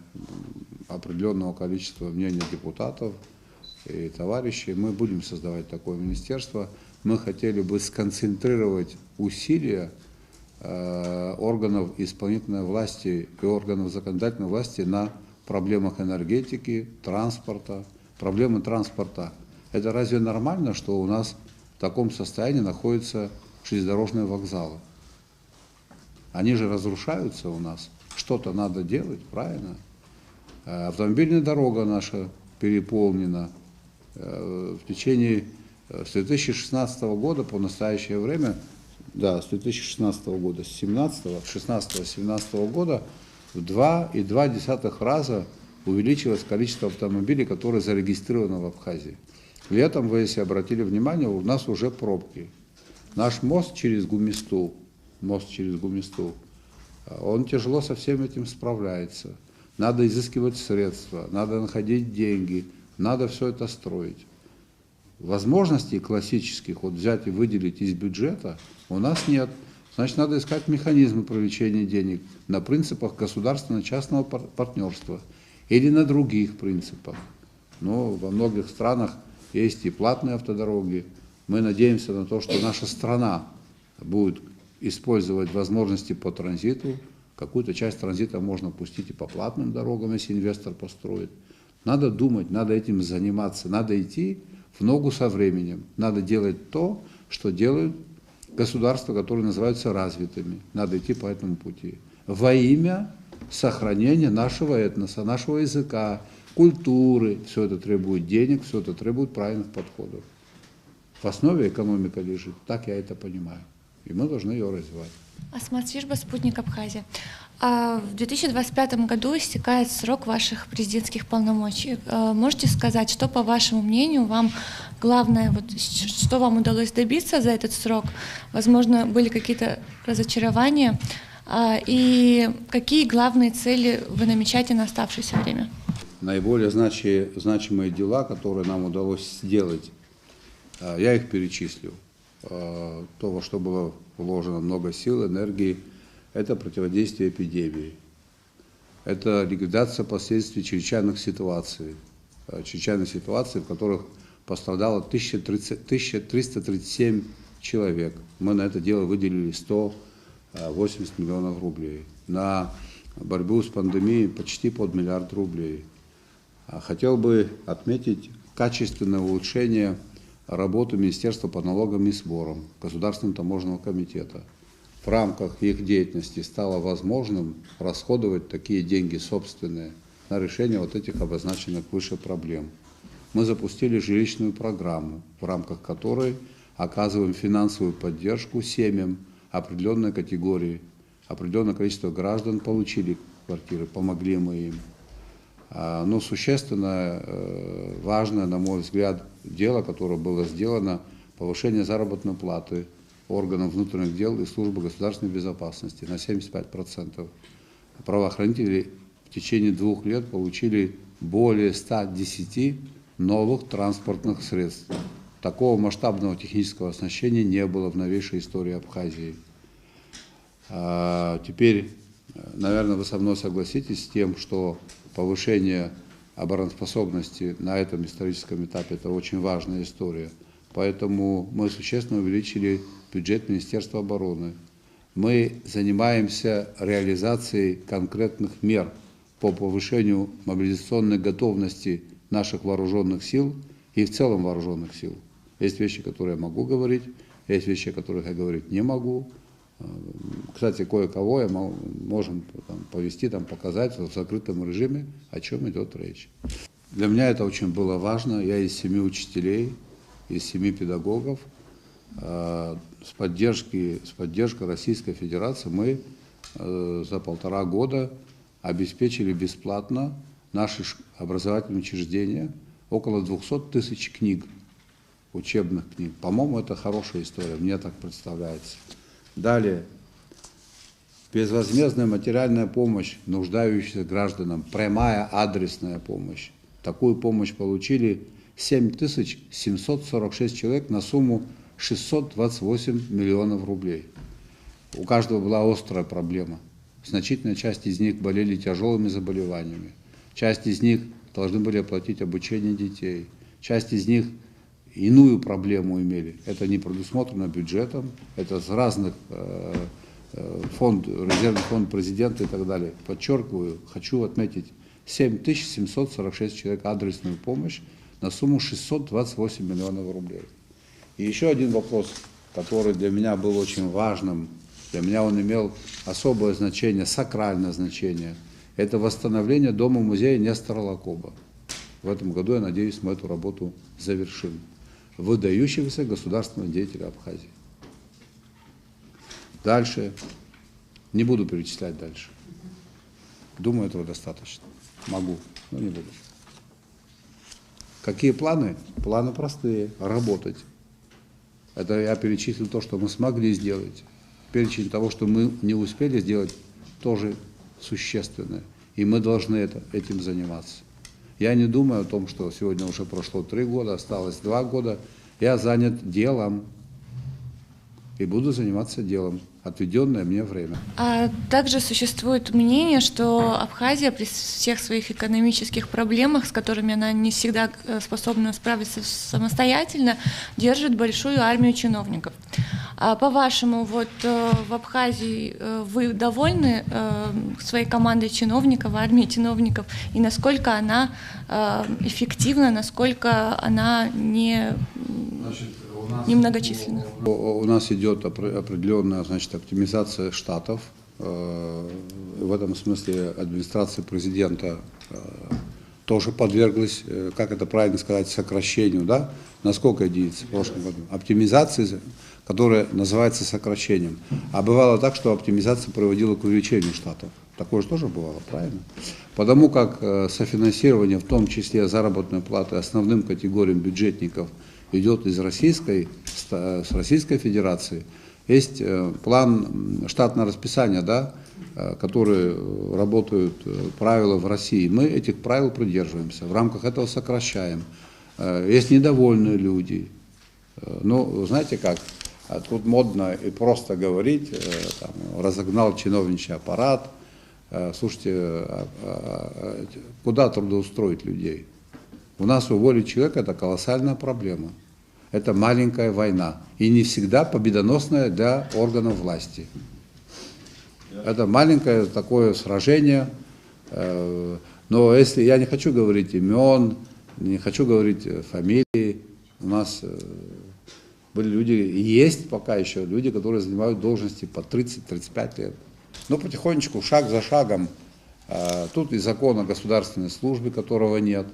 определенного количества мнений депутатов и товарищей. Мы будем создавать такое министерство. Мы хотели бы сконцентрировать усилия органов исполнительной власти и органов законодательной власти на проблемах энергетики, транспорта. Проблемы транспорта. Это разве нормально, что у нас в таком состоянии находятся железнодорожные вокзалы? Они же разрушаются у нас. Что-то надо делать, правильно? Автомобильная дорога наша переполнена. В течение с 2016 года по настоящее время, да, с 2016 года, с 16-17 года в 2,2 раза увеличилось количество автомобилей, которые зарегистрированы в Абхазии. Летом, вы, если обратили внимание, у нас уже пробки. Наш мост через Гумисту, он тяжело со всем этим справляется. Надо изыскивать средства, надо находить деньги, надо все это строить. Возможностей классических вот взять и выделить из бюджета у нас нет. Значит, надо искать механизмы привлечения денег на принципах государственно-частного партнерства или на других принципах. Но во многих странах есть и платные автодороги. Мы надеемся на то, что наша страна будет использовать возможности по транзиту. Какую-то часть транзита можно пустить и по платным дорогам, если инвестор построит. Надо думать, надо этим заниматься, надо идти в ногу со временем. Надо делать то, что делают государства, которые называются развитыми. Надо идти по этому пути. Во имя сохранения нашего этноса, нашего языка, культуры. Все это требует денег, все это требует правильных подходов. В основе экономика лежит, так я это понимаю. И мы должны ее развивать. Асмат Свижба, «Спутник Абхазия». В 2025 году истекает срок ваших президентских полномочий. Можете сказать, что, по вашему мнению, вам главное, вот, что вам удалось добиться за этот срок? Возможно, были какие-то разочарования? И какие главные цели вы намечаете на оставшееся время? Наиболее значимые дела, которые нам удалось сделать, я их перечислю. То, во что было вложено много сил, энергии, это противодействие эпидемии. Это ликвидация последствий чрезвычайных ситуаций, в которых пострадало 1337 человек. Мы на это дело выделили 180 миллионов рублей. На борьбу с пандемией почти под 1 миллиард рублей. Хотел бы отметить качественное улучшение работы Министерства по налогам и сборам, Государственного таможенного комитета. В рамках их деятельности стало возможным расходовать такие деньги собственные на решение вот этих обозначенных выше проблем. Мы запустили жилищную программу, в рамках которой оказываем финансовую поддержку семьям определенной категории. Определенное количество граждан получили квартиры, помогли мы им. Но существенно важное, на мой взгляд, дело, которое было сделано, повышение заработной платы органам внутренних дел и службы государственной безопасности на 75%. Правоохранители в течение 2 лет получили более 110 новых транспортных средств. Такого масштабного технического оснащения не было в новейшей истории Абхазии. Теперь, наверное, вы со мной согласитесь с тем, что повышение обороноспособности на этом историческом этапе – это очень важная история. Поэтому мы существенно увеличили бюджет Министерства обороны. Мы занимаемся реализацией конкретных мер по повышению мобилизационной готовности наших вооруженных сил и в целом вооруженных сил. Есть вещи, которые я могу говорить, есть вещи, о которых я говорить не могу. Кстати, кое-кого можем повести, показать в закрытом режиме, о чем идет речь. Для меня это очень было важно. Я из 7 учителей, из 7 педагогов. С поддержкой Российской Федерации мы за 1,5 года обеспечили бесплатно наши образовательные учреждения около 200 тысяч книг, учебных книг. По-моему, это хорошая история, мне так представляется. Далее, безвозмездная материальная помощь нуждающимся гражданам, прямая адресная помощь. Такую помощь получили 7746 человек на сумму 628 миллионов рублей. У каждого была острая проблема. Значительная часть из них болели тяжелыми заболеваниями. Часть из них должны были оплатить обучение детей. Часть из них иную проблему имели. Это не предусмотрено бюджетом, это с разных резервный фонд президента и так далее. Подчеркиваю, хочу отметить, 7746 человек адресную помощь на сумму 628 миллионов рублей. И еще один вопрос, который для меня был очень важным, для меня он имел особое значение, сакральное значение. Это восстановление дома-музея Нестора Лакоба. В этом году, я надеюсь, мы эту работу завершим. Выдающегося государственного деятеля Абхазии. Дальше. Не буду перечислять дальше. Думаю, этого достаточно. Могу, но не буду. Какие планы? Планы простые. Работать. Это я перечислил то, что мы смогли сделать. Перечень того, что мы не успели сделать, тоже существенное. И мы должны этим заниматься. Я не думаю о том, что сегодня уже прошло 3 года, осталось 2 года. Я занят делом и буду заниматься делом, отведенное мне время. А также существует мнение, что Абхазия при всех своих экономических проблемах, с которыми она не всегда способна справиться самостоятельно, держит большую армию чиновников. А по-вашему, вот в Абхазии вы довольны своей командой чиновников, армией чиновников, и насколько она эффективна, насколько она немногочисленна? У нас идет определенная, оптимизация штатов. В этом смысле администрация президента тоже подверглась, как это правильно сказать, сокращению, да? На сколько единиц в прошлом году? Оптимизации, которая называется сокращением. А бывало так, что оптимизация приводила к увеличению штатов. Такое же тоже бывало, правильно? Потому как софинансирование, в том числе заработной платы, основным категориям бюджетников идет из с Российской Федерации. Есть план штатного расписания, да, которые работают правила в России. Мы этих правил придерживаемся, в рамках этого сокращаем. Есть недовольные люди. Ну, знаете как, тут модно и просто говорить, разогнал чиновничий аппарат. Слушайте, куда трудоустроить людей? У нас уволить человека – это колоссальная проблема. Это маленькая война. И не всегда победоносная для органов власти. Это маленькое такое сражение. Но если я не хочу говорить имен, не хочу говорить фамилии, у нас были люди, и есть пока еще люди, которые занимают должности по 30-35 лет. Но потихонечку, шаг за шагом, тут и закон о государственной службе, которого нет.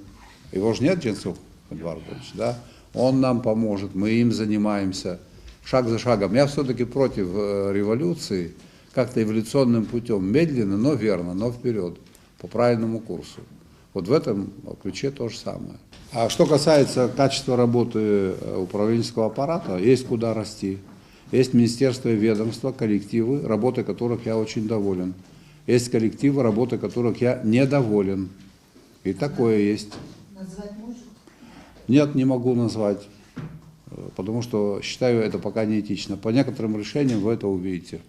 Его же нет, Дженцов Эдуардович, да? он нам поможет, мы им занимаемся шаг за шагом. Я все-таки против революции, как-то эволюционным путем, медленно, но верно, но вперед, по правильному курсу. Вот в этом ключе то же самое. А что касается качества работы управленческого аппарата, есть куда расти. Есть министерства и ведомства, коллективы, работой которых я очень доволен. Есть коллективы, работой которых я недоволен. И такое есть. Назвать можете? Нет, не могу назвать, потому что считаю это пока неэтично. По некоторым решениям вы это увидите.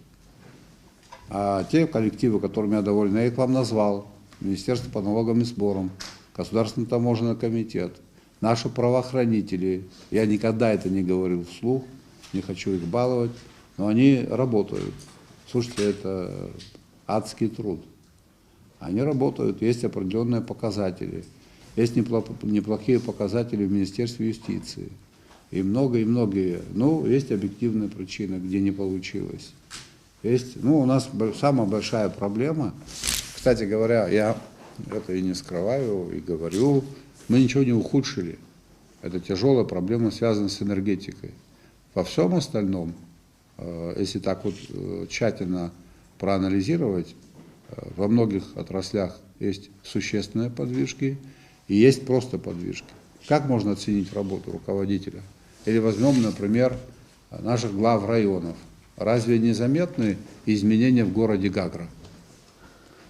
А те коллективы, которыми я доволен, я их вам назвал. Министерство по налогам и сборам, Государственный таможенный комитет, наши правоохранители. Я никогда это не говорил вслух, не хочу их баловать, но они работают. Слушайте, это адский труд. Они работают, есть определенные показатели. Есть неплохие показатели в Министерстве юстиции. И многие. Ну, есть объективные причины, где не получилось. Есть, у нас самая большая проблема. Кстати говоря, я это и не скрываю, и говорю, мы ничего не ухудшили. Это тяжелая проблема, связанная с энергетикой. Во всем остальном, если так вот тщательно проанализировать, во многих отраслях есть существенные подвижки и есть просто подвижки. Как можно оценить работу руководителя? Или возьмем, например, наших глав районов. Разве незаметны изменения в городе Гагра?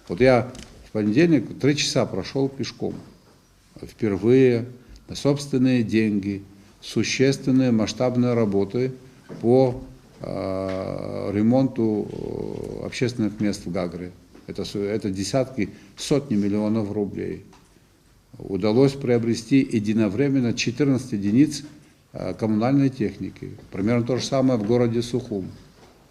Вот я в понедельник 3 часа прошел пешком. Впервые на собственные деньги, существенные масштабные работы по ремонту общественных мест в Гагре. Это десятки, сотни миллионов рублей. Удалось приобрести единовременно 14 единиц коммунальной техники. Примерно то же самое в городе Сухум.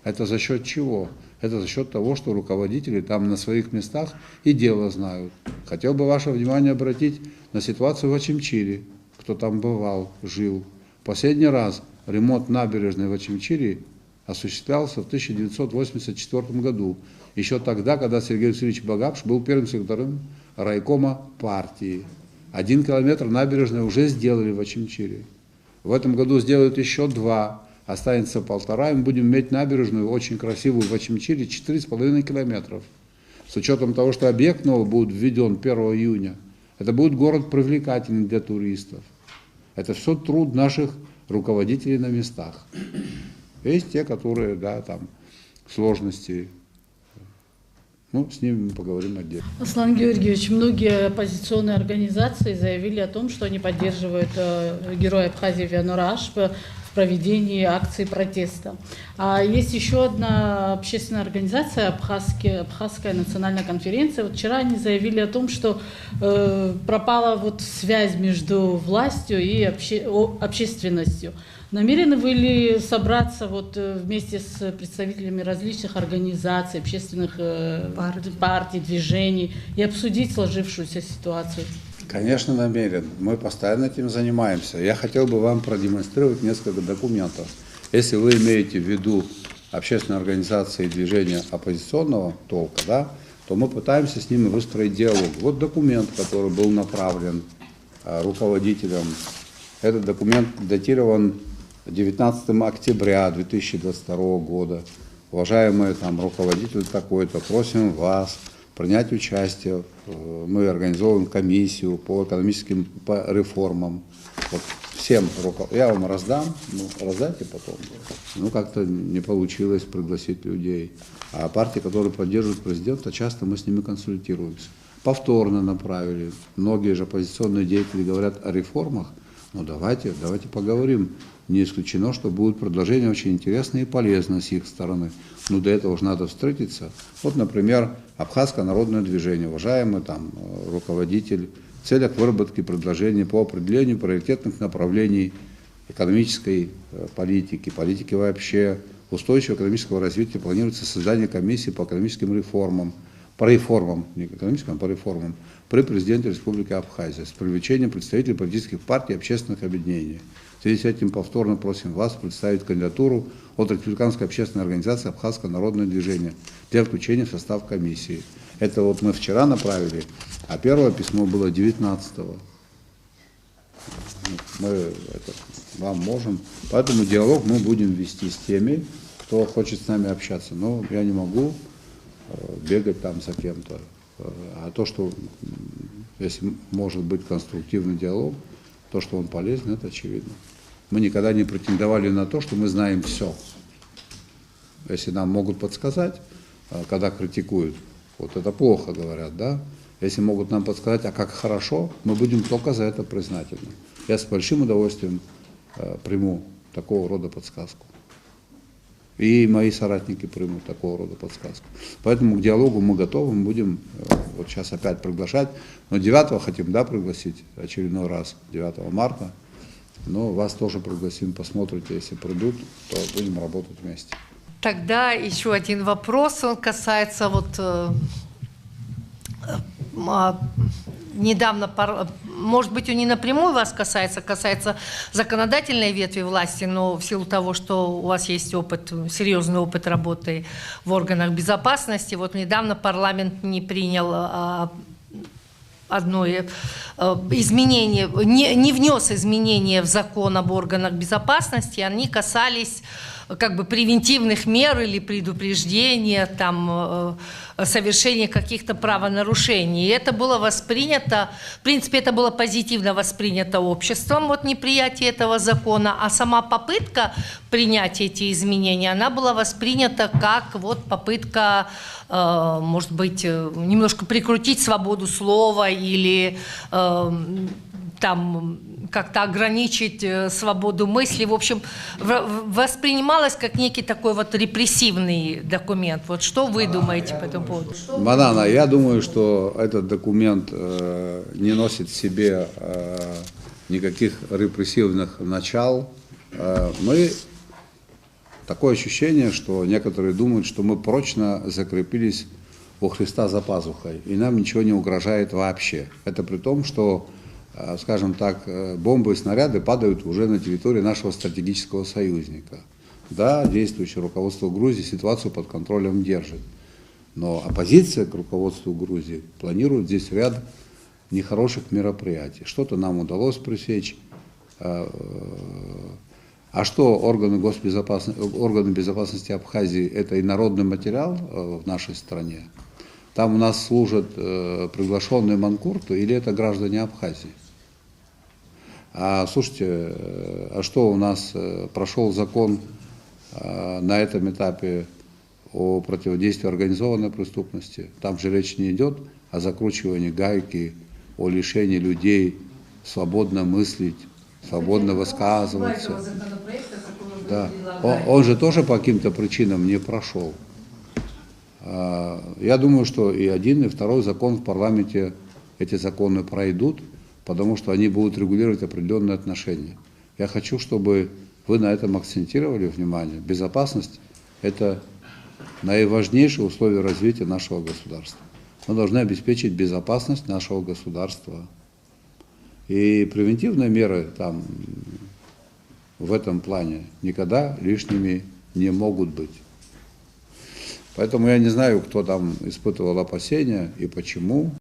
Это за счет чего? Это за счет того, что руководители там на своих местах и дело знают. Хотел бы ваше внимание обратить на ситуацию в Очимчире. Кто там бывал, жил. Последний раз ремонт набережной в Очимчире осуществлялся в 1984 году. Еще тогда, когда Сергей Васильевич Багапш был первым секретарем райкома партии. 1 километр набережной уже сделали в Очимчире. В этом году сделают еще 2. Останется 1,5, и мы будем иметь набережную очень красивую в Очимчире 4,5 километров. С учетом того, что объект новый будет введен 1 июня, это будет город привлекательный для туристов. Это все труд наших руководителей на местах. Есть те, которые, да, там, сложности. С ними мы поговорим отдельно. Аслан Георгиевич, многие оппозиционные организации заявили о том, что они поддерживают героя Абхазии Вианора Ашпа в проведении акции протеста. А есть еще одна общественная организация, Абхазская национальная конференция. Вот вчера они заявили о том, что пропала связь между властью и общественностью. Намерены вы ли собраться вместе с представителями различных организаций, общественных партий, движений и обсудить сложившуюся ситуацию? Конечно, намерен. Мы постоянно этим занимаемся. Я хотел бы вам продемонстрировать несколько документов. Если вы имеете в виду общественные организации и движения оппозиционного толка, да, то мы пытаемся с ними выстроить диалог. Вот документ, который был направлен руководителям. Этот документ датирован 19 октября 2022 года. Уважаемые руководители такой-то, просим вас принять участие. Мы организовываем комиссию по экономическим реформам. Вот всем я вам раздам, раздайте потом. Как-то не получилось пригласить людей. А партии, которые поддерживают президента, часто мы с ними консультируемся. Повторно направили. Многие же оппозиционные деятели говорят о реформах. Давайте поговорим. Не исключено, что будут предложения очень интересные и полезные с их стороны. До этого же надо встретиться. Вот, например, Абхазское народное движение, уважаемый руководитель, в целях выработки предложений по определению приоритетных направлений экономической политики вообще, устойчивого экономического развития планируется создание комиссии по экономическим реформам, не экономическим, а по реформам, при президенте Республики Абхазия с привлечением представителей политических партий и общественных объединений. В связи с этим повторно просим вас представить кандидатуру от Республиканской общественной организации «Абхазское народное движение» для включения в состав комиссии. Это мы вчера направили, а первое письмо было 19-го. Мы вам можем. Поэтому диалог мы будем вести с теми, кто хочет с нами общаться. Но я не могу бегать там за кем-то. А то, что если может быть конструктивный диалог, то, что он полезен, это очевидно. Мы никогда не претендовали на то, что мы знаем все. Если нам могут подсказать, когда критикуют, вот это плохо говорят, да? Если могут нам подсказать, а как хорошо, мы будем только за это признательны. Я с большим удовольствием приму такого рода подсказку. И мои соратники примут такого рода подсказку. Поэтому к диалогу мы готовы, мы будем вот сейчас опять приглашать. Но 9-го хотим, да, пригласить очередной раз, 9 марта. Но вас тоже пригласим, посмотрите, если придут, то будем работать вместе. Тогда еще один вопрос, он касается вот недавно, может быть, он не напрямую вас касается законодательной ветви власти, но в силу того, что у вас есть опыт, серьезный опыт работы в органах безопасности, вот недавно парламент не принял одно изменение, не внес изменения в закон об органах безопасности, они касались как бы превентивных мер или предупреждения, там, совершения каких-то правонарушений. И это было воспринято, в принципе, это было позитивно воспринято обществом, вот неприятие этого закона, а сама попытка принять эти изменения, она была воспринята как вот попытка, может быть, немножко прикрутить свободу слова или там как-то ограничить свободу мысли. В общем, воспринималось как некий такой вот репрессивный документ. Вот что вы думаете по этому поводу? Манана, я думаю, что этот документ не носит в себе никаких репрессивных начал. Такое ощущение, что некоторые думают, что мы прочно закрепились у Христа за пазухой, и нам ничего не угрожает вообще. Это при том, что, скажем так, бомбы и снаряды падают уже на территории нашего стратегического союзника. Да, действующее руководство Грузии ситуацию под контролем держит. Но оппозиция к руководству Грузии планирует здесь ряд нехороших мероприятий. Что-то нам удалось пресечь. А что органы безопасности Абхазии – это инородный материал в нашей стране? Там у нас служат приглашенные манкурты или это граждане Абхазии? А слушайте, а что у нас прошел закон на этом этапе о противодействии организованной преступности? Там же речь не идет о закручивании гайки, о лишении людей свободно мыслить, свободно высказываться. Да. Он же тоже по каким-то причинам не прошел. Я думаю, что и один, и второй закон в парламенте, эти законы пройдут, потому что они будут регулировать определенные отношения. Я хочу, чтобы вы на этом акцентировали внимание. Безопасность – это наиважнейшее условие развития нашего государства. Мы должны обеспечить безопасность нашего государства. И превентивные меры там, в этом плане никогда лишними не могут быть. Поэтому я не знаю, кто там испытывал опасения и почему.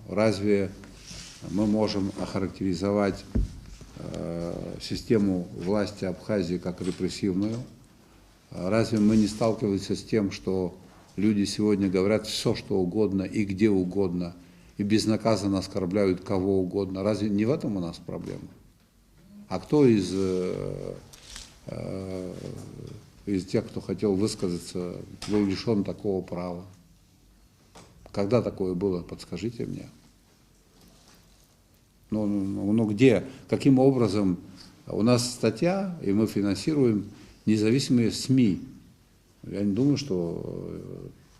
Разве мы можем охарактеризовать систему власти Абхазии как репрессивную? Разве мы не сталкиваемся с тем, что люди сегодня говорят все, что угодно и где угодно, и безнаказанно оскорбляют кого угодно? Разве не в этом у нас проблема? А кто из тех, кто хотел высказаться, был лишен такого права? Когда такое было, подскажите мне. Ну где? Каким образом? У нас статья, и мы финансируем независимые СМИ. Я не думаю, что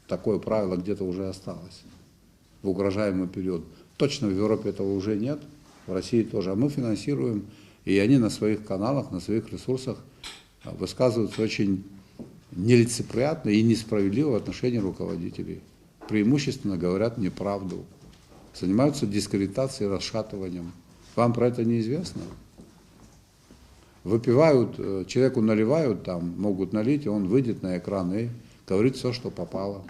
такое правило где-то уже осталось в угрожаемый период. Точно в Европе этого уже нет, в России тоже. А мы финансируем, и они на своих каналах, на своих ресурсах высказываются очень нелицеприятно и несправедливо в отношении руководителей. Преимущественно говорят неправду, занимаются дискредитацией, расшатыванием. Вам про это неизвестно? Выпивают, человеку наливают, там могут налить, и он выйдет на экран и говорит все, что попало.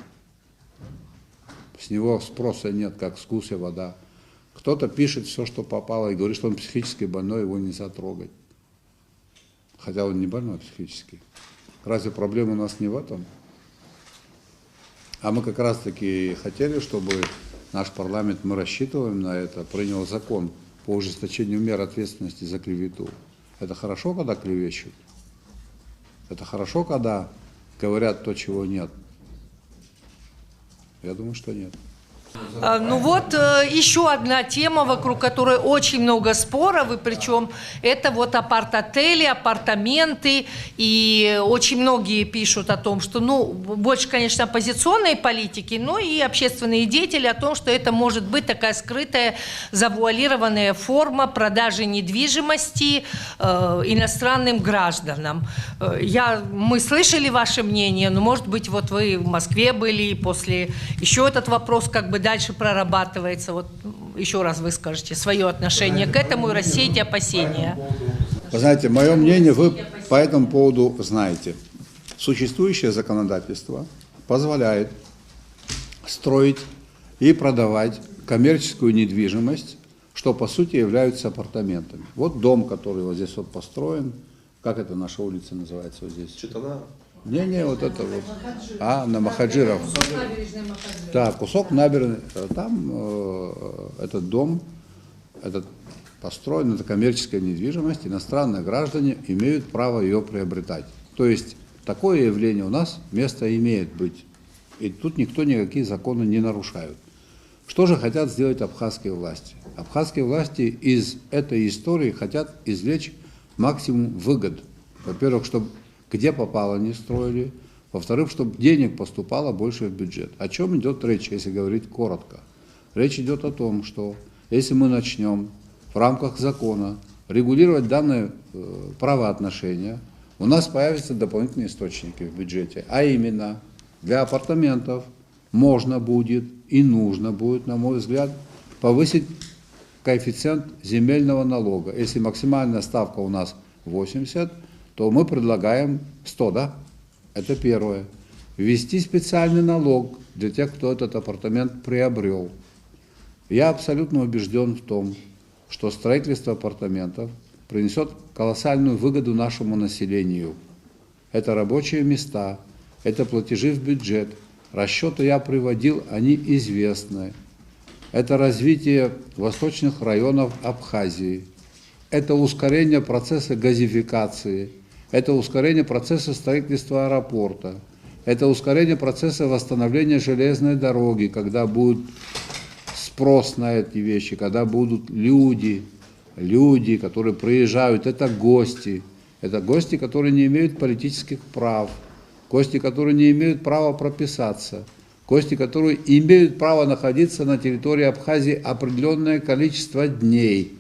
С него спроса нет, как с гуся вода. Кто-то пишет все, что попало, и говорит, что он психически больной, его нельзя трогать. хотя он не больной психически. Разве проблема у нас не в этом? А мы как раз-таки хотели, чтобы наш парламент, мы рассчитываем на это, принял закон по ужесточению мер ответственности за клевету. Это хорошо, когда клевещут? Это хорошо, когда говорят то, чего нет? Я думаю, что нет. Ну вот еще одна тема, вокруг которой очень много споров, и причем это вот апарт-отели, апартаменты, и очень многие пишут о том, что, ну, больше, конечно, оппозиционные политики, но и общественные деятели о том, что это может быть такая скрытая, завуалированная форма продажи недвижимости иностранным гражданам. Мы слышали ваше мнение, но, может быть, вот вы в Москве были, и после еще этот вопрос как бы дальше прорабатывается. Вот еще раз вы скажете свое отношение к этому и рассеете опасения. Вы знаете, мое мнение вы по этому поводу знаете. Существующее законодательство позволяет строить и продавать коммерческую недвижимость, что по сути являются апартаментами. Вот дом, который вот здесь вот построен, как это наша улица называется вот здесь? Читана. Не, вот это вот. На Махаджиров. Да, кусок набережной. Там этот дом, этот построен, это коммерческая недвижимость, иностранные граждане имеют право ее приобретать. То есть такое явление у нас место имеет быть. И тут никто никакие законы не нарушает. Что же хотят сделать абхазские власти? Абхазские власти из этой истории хотят извлечь максимум выгод. Во-первых, чтобы где попало не строили. Во-вторых, чтобы денег поступало больше в бюджет. О чем идет речь, если говорить коротко? Речь идет о том, что если мы начнем в рамках закона регулировать данные правоотношения, у нас появятся дополнительные источники в бюджете. А именно, для апартаментов можно будет и нужно будет, на мой взгляд, повысить коэффициент земельного налога. Если максимальная ставка у нас 80, то мы предлагаем 100, да? Это первое. Ввести специальный налог для тех, кто этот апартамент приобрел. Я абсолютно убежден в том, что строительство апартаментов принесет колоссальную выгоду нашему населению. Это рабочие места, это платежи в бюджет. Расчеты я приводил, они известны. Это развитие восточных районов Абхазии. Это ускорение процесса газификации. Это ускорение процесса строительства аэропорта. Это ускорение процесса восстановления железной дороги, когда будет спрос на эти вещи, когда будут люди, которые приезжают, это гости, которые не имеют политических прав, гости, которые не имеют права прописаться, гости, которые имеют право находиться на территории Абхазии определенное количество дней,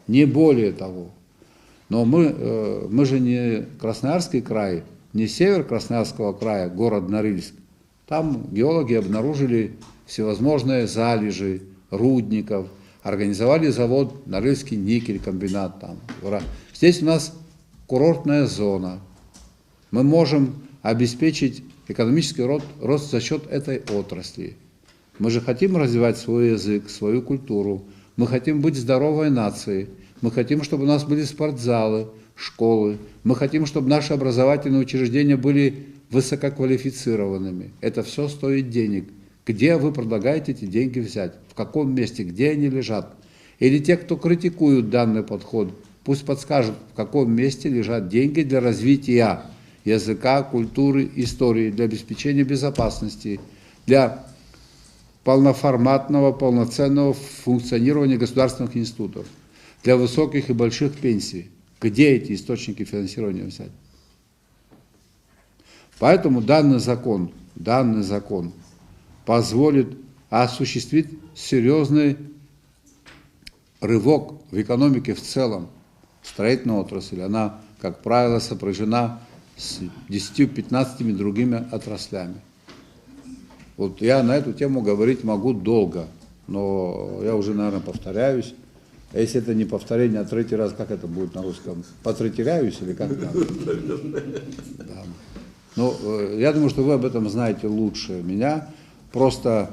не более того. Но мы же не Красноярский край, не север Красноярского края, город Норильск. Там геологи обнаружили всевозможные залежи рудников, организовали завод Норильский никель, комбинат там. Здесь у нас курортная зона. Мы можем обеспечить экономический рост за счет этой отрасли. Мы же хотим развивать свой язык, свою культуру. Мы хотим быть здоровой нацией. Мы хотим, чтобы у нас были спортзалы, школы. Мы хотим, чтобы наши образовательные учреждения были высококвалифицированными. Это все стоит денег. Где вы предлагаете эти деньги взять? В каком месте? Где они лежат? Или те, кто критикуют данный подход, пусть подскажут, в каком месте лежат деньги для развития языка, культуры, истории, для обеспечения безопасности, для полноформатного, полноценного функционирования государственных институтов, для высоких и больших пенсий. Где эти источники финансирования взять? Поэтому данный закон позволит осуществить серьезный рывок в экономике в целом. Строительная отрасль, она, как правило, сопряжена с 10-15 другими отраслями. Вот я на эту тему говорить могу долго, но я уже, наверное, повторяюсь. А если это не повторение, а третий раз, как это будет на русском? Потретиряюсь или как? Да. Ну, я думаю, что вы об этом знаете лучше меня. Просто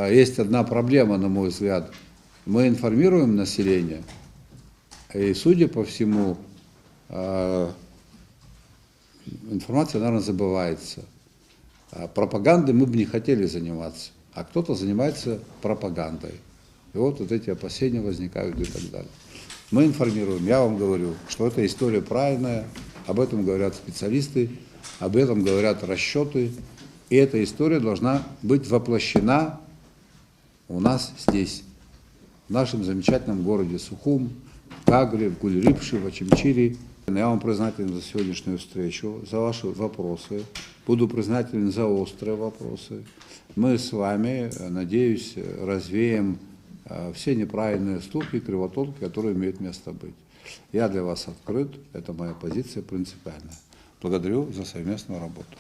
есть одна проблема, на мой взгляд. Мы информируем население. И, судя по всему, информация, наверное, забывается. Пропагандой мы бы не хотели заниматься, а кто-то занимается пропагандой. И вот эти опасения возникают и так далее. Мы информируем, я вам говорю, что эта история правильная, об этом говорят специалисты, об этом говорят расчеты, и эта история должна быть воплощена у нас здесь, в нашем замечательном городе Сухум, в Гагре, в Гульрипше, в Очимчире. Я вам признателен за сегодняшнюю встречу, за ваши вопросы. Буду признателен за острые вопросы. Мы с вами, надеюсь, развеем все неправильные слухи и кривотолки, которые имеют место быть. Я для вас открыт, это моя позиция принципиальная. Благодарю за совместную работу.